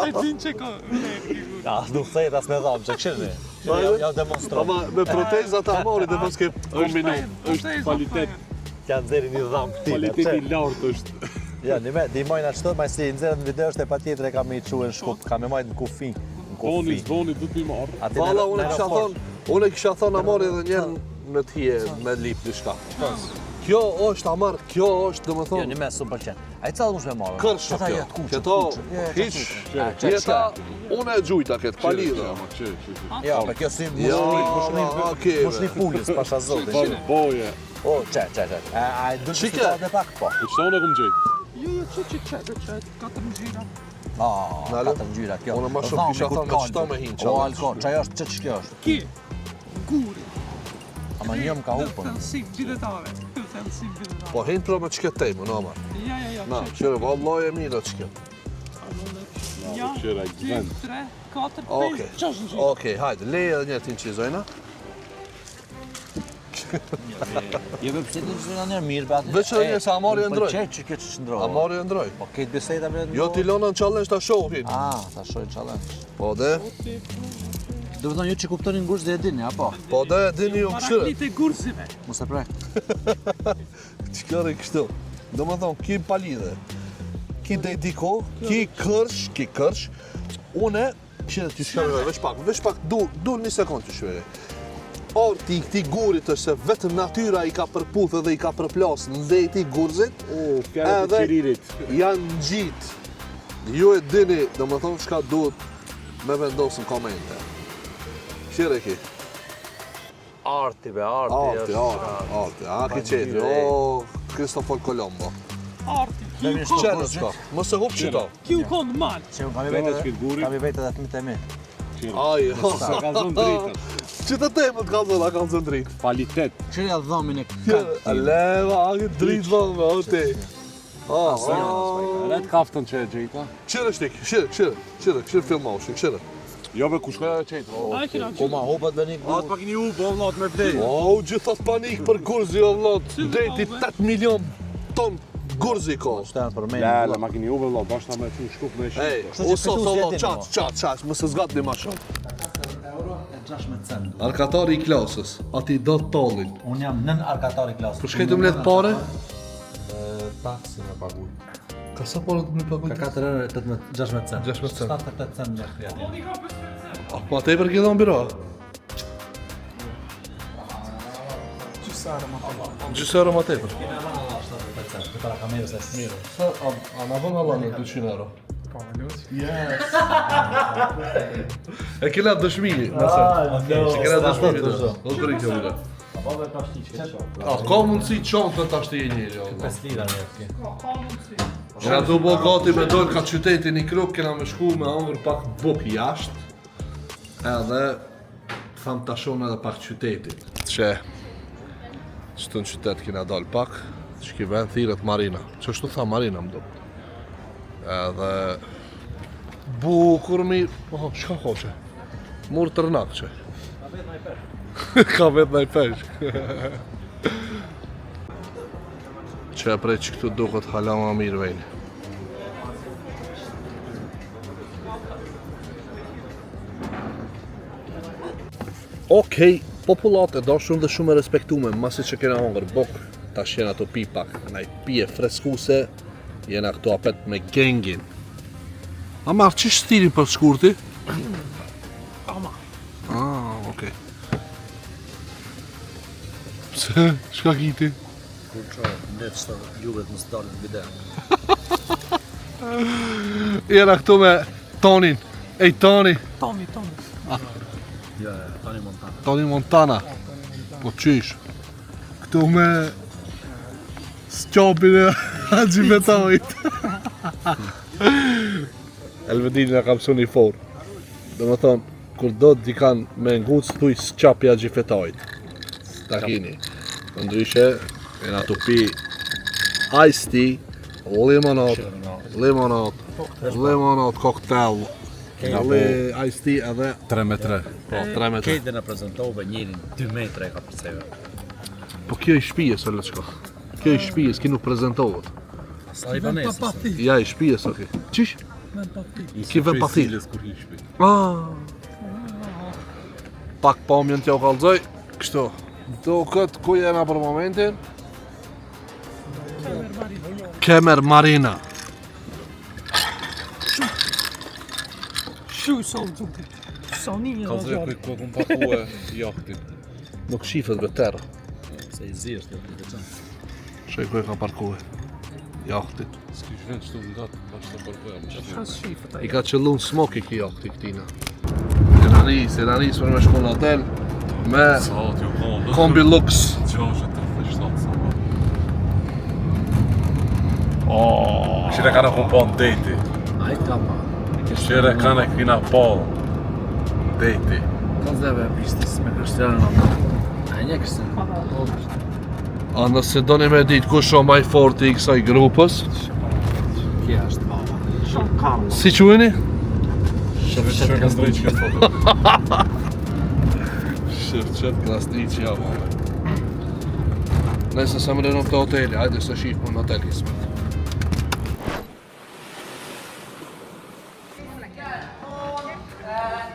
E din që ka. Ja, nuk thejt as me dhamë, që këshirë ja demonstrojnë. Ama me protezat e Amarit dhe pas ke kombinu. është kvalitet, T'ja nxerin një dhamë këtile. kvaliteti lartë është. Ja, dimojnë atë shto, ma si nxerën në video është e pa tjetër e ka me i quë në shkup, ka me majtë në kufi. Boni, zvoni, du t'mi marrë. Ati Valla, në unë kisha thonë Amarit dhe njerën me t'hije me lip një shka. Kjo është Amar, kjo është, dhe më Jo, thonë, një me 100%. A i callë mush me marrë. kërshë Qëta kjo. jetë kuqë. Këto, hiq, jeta, unë e gjujta këtë, palidhe. Jo, me kjo si Jo, okej, mushni pullis, pasha zotin. Falë boje. O, qe. A i du të Shike. situatë e pak po. E qëta unë e këmë gjetë. Jo, jo, që, 4 ngjyra. Nalo? 4 ngjyra kjo. Unë më shumë kisha thënë me çto me hin O, challenge. alko, çajo është ç'është kjo është? Ki, guri, Ama njëm ka hupën. thellësi biletare. Thellësi biletare. Po hin pro me çka tejmë, no ma. Ja. Na, çere vallahi e mirë çka. Ja, 2, 3, 4, 5, Okej. 6 ngjyra. Okej, hajde, leje edhe një tin çizojna. Jo me pse të në mirë, be atë. Veç edhe një, sa amari e ndroj. Pëlqej që kjo ç'ndroj. Amari e ndroj. Po këtë biseda vlet. Jo ti lona në challenge ta shohin. Ta shohin challenge. Po dhe, Do të thonë ju që kuptonin ngush dhe e dini, apo? po dhe dini ju kështu. Paraklit e gurzive. Mos e prek. Çka rri kështu. Domethënë ki palidhe. Ki dediko, ki kërsh. Une që ti shkruaj veç pak dur një sekond të shkruaj. Arti i këtij gurit është se vetëm natyra i ka përputhë dhe i ka përplasë në zeti i gurzit. Edhe janë ngjit. Ju e dini, domethënë çka duhet me vendosën komente. Qire ki? Arti, arti. Arti. A ki qetri, o Cristoforo Colombo. Arti, Qere s'ka, mos e hup qita. Kju konë mal. Që kam i vetë edhe të mitë e mi. Aj, që të temët ka zonë, a ka zonë dritë. Kvalitet. Qërë ja dhomin e këtë. Leva, a këtë dritë dhëmë, o ti. Ret kaftën që e gjejta. Qire shtik, qire filmoshin, qire. Jo be ku shkoja e qejtë. A e kina Ko ma hopat dhe një Atë pak një u, po vllat me vdej. O, gjithat panik për gurzi, o vlot. Deti 8 milion ton gurzi ko. Shtanë për me Ja, një le makini u vllat, bashkë me çu shkup me Ej, shit. o sot, qat, më se zgat një ma shumë. e 16 cent. Arkatari i klasës, ati do të tollin. Unë jam nën arkatari klasë. Për shkejtë më letë pare? Taksi me paguj. Ka sa pare të më paguj? Ka 4 euro 16 cent. 16 cent. 78 cent me krijati. Po atë e për këtë në biro? Gjysërë ma tepër. Të para kamerës e smirë. Sa, a na vën Allah në 200 euro? E kena dëshmi, nëse. Se kena dëshmi, do të kërë kjo vire. A, ka mundësi qonë të ta shtë njëri, Allah. 5 lira në jefki. Kena du bo gati me dojnë ka qytetin i kruk, kena me shku me hangër pak buk jashtë. Edhe, tham të shonë edhe pak qytetin. Që, qëtë në qytet kena dalë pak, që ki vend thirët Marina. Që shtu tha Marina më do. Edhe, bukur mirë. Oho, shka ko që? Murë të rënak që. Ka vetë në i peshk. Që e prej që këtu duket hala ma mirë vejnë. Okej, popullat e dashur dhe shumë e respektume, masi që kena hongër bok, tash jena të pi pak, na i pije freskuse, jena këtu apet me gengin. A marrë që shtirin për shkurti? Ama. Okej. Pse? Shka kiti? Kur qa, ndetë së juvet më stalin në video. Jena këtu me Tonin. Ej, Toni. Tomi. Ja, Toni Montana. Toni Montana. Po qysh. Këtu me Sqopin e Haxhi Betojit. Elvedin nga kam suni for. Dhe më thonë, kur do të dikan me nguc thuj Sqapi Haxhi Betojit. Ta kini. Ndryshe, jena të pi iced tea, limonat, koktel, iced tea edhe 3 me 3. po 3 me 3. Kejtë në prezentove njërin 2 metra e ka përseve. Po kjo i shpijes o leçko. Kjo i shpijes, ki nuk prezentohet. Sa i banesës. Ja i shpijes o ki. Qish? Ki vend pathilë. Pak pamjen t'ja u kallëzoj. Kështu. Do këtë ku jena për momentin? Kemer Marina. Shu son duke. Sonini Ka zre kuj kokën pakue jahtin. Nuk shifet veterë. Se i zi është të veçan. Shoj ku e ka parkue. Jahtin. S'ki shven qëtu në datë, bashkë të përkoja. Kas shifët I ka qëllu në smoki ki jahti këtina. Jena nis për me shku në hotel. Me Sa t'ju konë, Kombi Lux. Qa që të fështat sa ma. Oh. Këshire ka në kumpon dejti. A i ka ma. Shire kanë e kina Paul. Dejti. A nëse doni me ditë kush o maj forti I kësaj grupës? Si quheni? Shire kanë zdrejtë që këtë foto. Shëfqet Krasniqi, ja mame. Nëse se më rënëm të hoteli, hajde se shifë në hotel Kismet.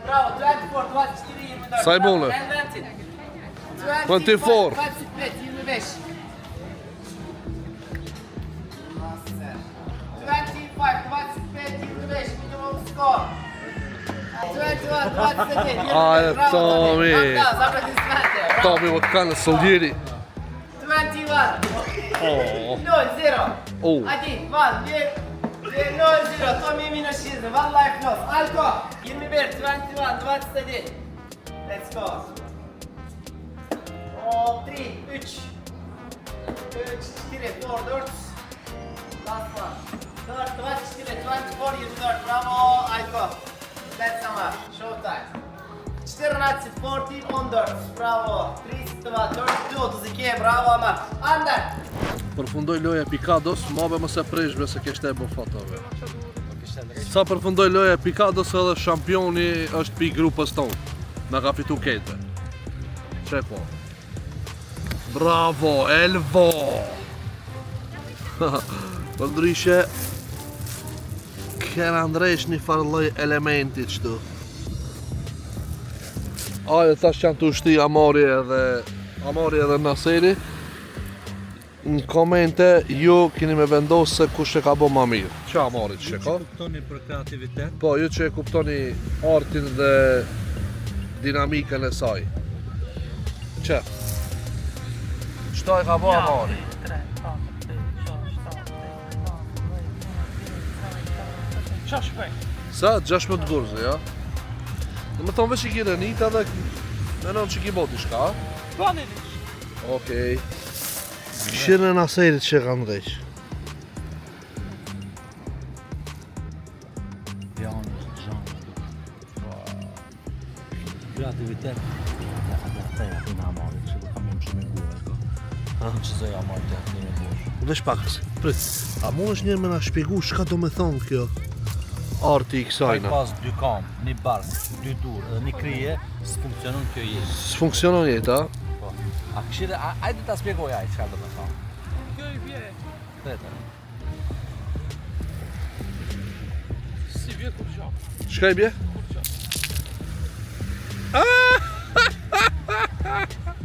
Bravo, 24, 24, Sa I bole? 24. 25, 25. 25, 25, 25, minimum score. 21, 27, Ai, Tomi. Aplausos. Tomi, më të kanë soljeri. 21. Oh. 0-0. Oh. Один, ван, 0-0. Томи минус 6. Vallahi close. Alko. 21, 21, 21. Let's go. 3, 3, 4, 4. Last one. 24, 24, 24. Bravo, Alko. Let's go. Showtime. 14, 14, 14. Bravo. 32, 32, 32. Bravo, Amar. Under. Përfundoj loja Pikados, mabe mëse prishbe se kishte e bo fotove. Sa përfundoj loja Pikados edhe shampioni është pi grupës tonë. Na ka fitu kete. Që po? Bravo, Elvo! Për ndryshe, kena ndresh një farloj elementit qëtu. Ajo thash që janë të ushti Amari edhe Naseri. Në komente, ju keni me vendosë se kush e ka bo ma mirë. Që Amari që ka? Kuptoni për kreativitet. Po, ju që e kuptoni artin dhe dinamikën e saj. Që? Qëta e ka bo Amari? 3, 4, 5, 6, 7, 8, 9, 10, 11, 12, 13, 14, 15, 16 shpejt. Sa? 16 gurze, ja? Dhe me thonë veç I ki rënita dhe menon që ki boti shka? Bani lish. Okej. Këshirën e Naserit që ka ndreq. Janë, zhanë. Kreativitet. Ata ja kina Amari, që do kam jam shumë e gure. Që zëja Amari të janë e gure. Veç pakës. Prit. A mu është njërë me na shpjegu shka do me thonë kjo? Arti I kësajna. Pas 2 kam, 1 bark, 2 dur dhe 1 krije, s'funksionon kjo jetë. S'funksionon jetë, a? A këshire, ajde ta spjegoj ajde çfarë do të thonë. Kjo I bje. Vetëm. Si bje kur gjatë. Shka I bje?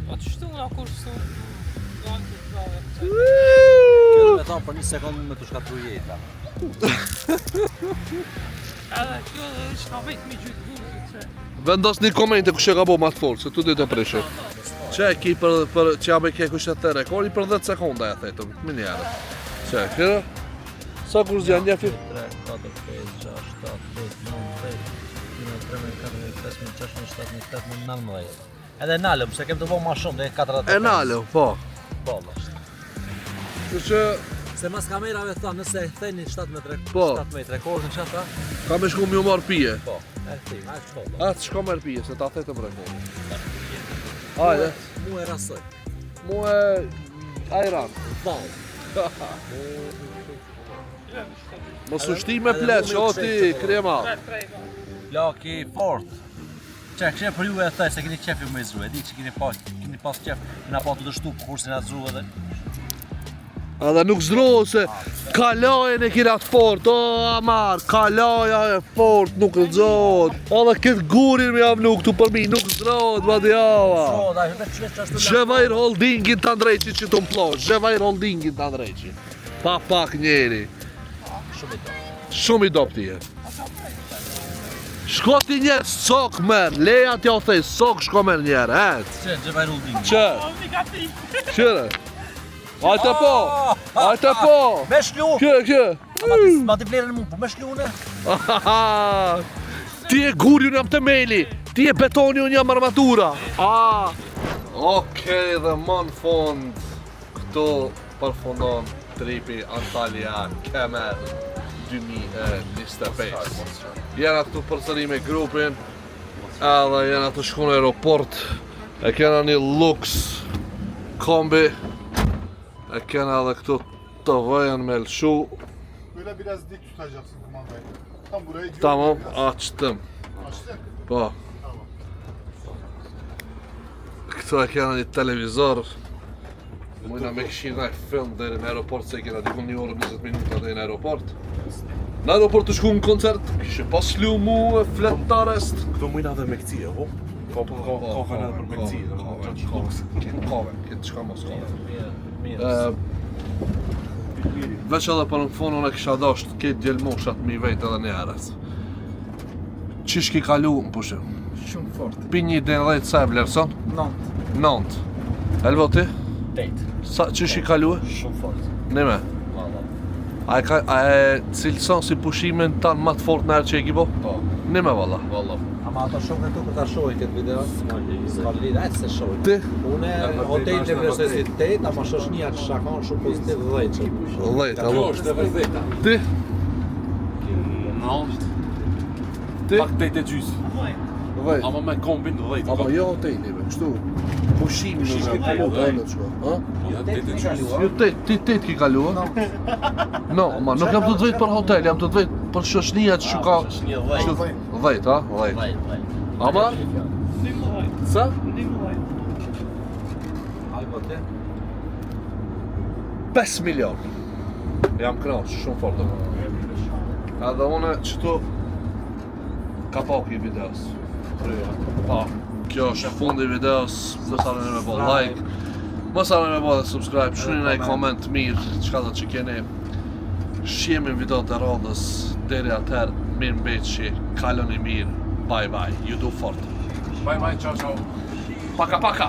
A të shtu nga kur su. Nga në të prave. Kjo do me thonë për 1 sekundë me të shkatru jeta. Edhe kjo dhe është ka vetë mi gjytë gurëzit që. Vendos një komente kush e ka bo ma të folë, se tu dit e prishë. Që e ki për që jabe ke kush e të rekori për 10 sekonda e thetëm, më njerë. Që e kërë? Sa kur zjanë një firë? 3, 4, 5, 6, 7, 8, 9, 10, 11, 12, 13, 14, 15, 16, 17, 18, 19. Edhe nalëm, se kem të bo ma shumë, dhe 45. E nalë, po. Po, është. Që që Se mas kamerave thonë, nëse theni 7 metre rekordin që ata, ka me shku mjë marë pije. po, e thim, a shko. A të shko merë pije, se ta thetëm rekordin. Hajde, Mu e rasoj. mu e ajran. Ball. Mos u shti me pleq, o ti, krema. Laki fort. Që kështë për ju e thej se keni qef ju me zru, e di që keni pas qef, kena pa të dështu për kursin atë zru edhe. Edhe nuk zdrohë se kalajën e kina të fort, o Amar, kalaja e fort, nuk zdrohët. Edhe këtë gurin me jam nuk të përmi, nuk zdrohët, ma djava. Po, da, vetë që është ashtu Zhevajr holdingin të ndrejqi që të mplosh, Zhevajr holdingin të ndrejqi. Pa pak njeri. shumë i do. Shumë I dop tije. Shko ti njerë, sok merë, leja t'ja o thej, sok shko merë njerë, Që, gjëvaj rullin. Që? Qëre? Ajte po! Ajte po! Me shlu! Kë? Ma t'i vlerën mu, po me shlu në? Ti e guri, unë jam temeli. Ti e betoni, unë jam armatura. Okej, dhe më në fund, këtu përfundon tripi Antalya Kemer. 2025. Jena këtu përsëri me grupin, edhe jena të shku në aeroport, e kena një Lux kombi, e kena edhe këtu të vëjen me lëshu. Böyle biraz dik tutacaksın kumandayı. Tam buraya gidiyor. Tamam, açtım. Açtın. Po. Këtu e kena një televizor. Mujna me këshin nga film deri në aeroport, se kena dikun 1 orë 20 minuta deri në aeroport. Në aeroport të shku në koncert, kishe pas lu mu e flettarest. Këto mujna dhe me këcije, ho? Ka kanë edhe për me këcije. Këtë qka mos kave. Veç edhe për në fonun e kisha dasht këtë djelmoshat mi vejt edhe një herës. Qish ki kalu më pushim? Shumë fort. Pi një den 10 sa e vlerëson? 9. Elvo ti? 8. Qish ki kalu e? Shumë fort. Nime. A e cilëson si pushimin tanë më të fort në herë që e ki po? Po. Nime valla. Ama ata shumë këtu kur ta shohin këtë video, s'ka lidhje, aq se shohin. Ti? Unë hotel në vlerësoj si 8, ama shoshnia që shakon shumë pozitiv 10. 10, apo? është e vërteta. Ti? 9. Ti? Pak 8 e gjys. 10. Ama me kombin 10. Ama jo hoteli, be, kështu. Pushimi në Pushimi kalu, kalu, dhe çka? Ha? Ja 8 e gjys. Jo ti 8 ki kalu, ha? No, ma nuk jam të të vejt për hotel, jam të të vejt për shoshnia që ka... 10, ha? 10. Ama? Sa? Alko ti? 5 milion. Jam knaq, shumë fort dhe. Edhe une qëtu ka pak i videos. Pa, kjo është fundi i videos, mos harroni me bo like, mos harroni me bo dhe subscribe, shuni në koment mirë, çka do që keni. Shihemi në video të radhës, deri atëherë, mirë mbeqi, kaloni mirë, bye bye, ju du fort. Bye bye, ciao ciao. Paka paka!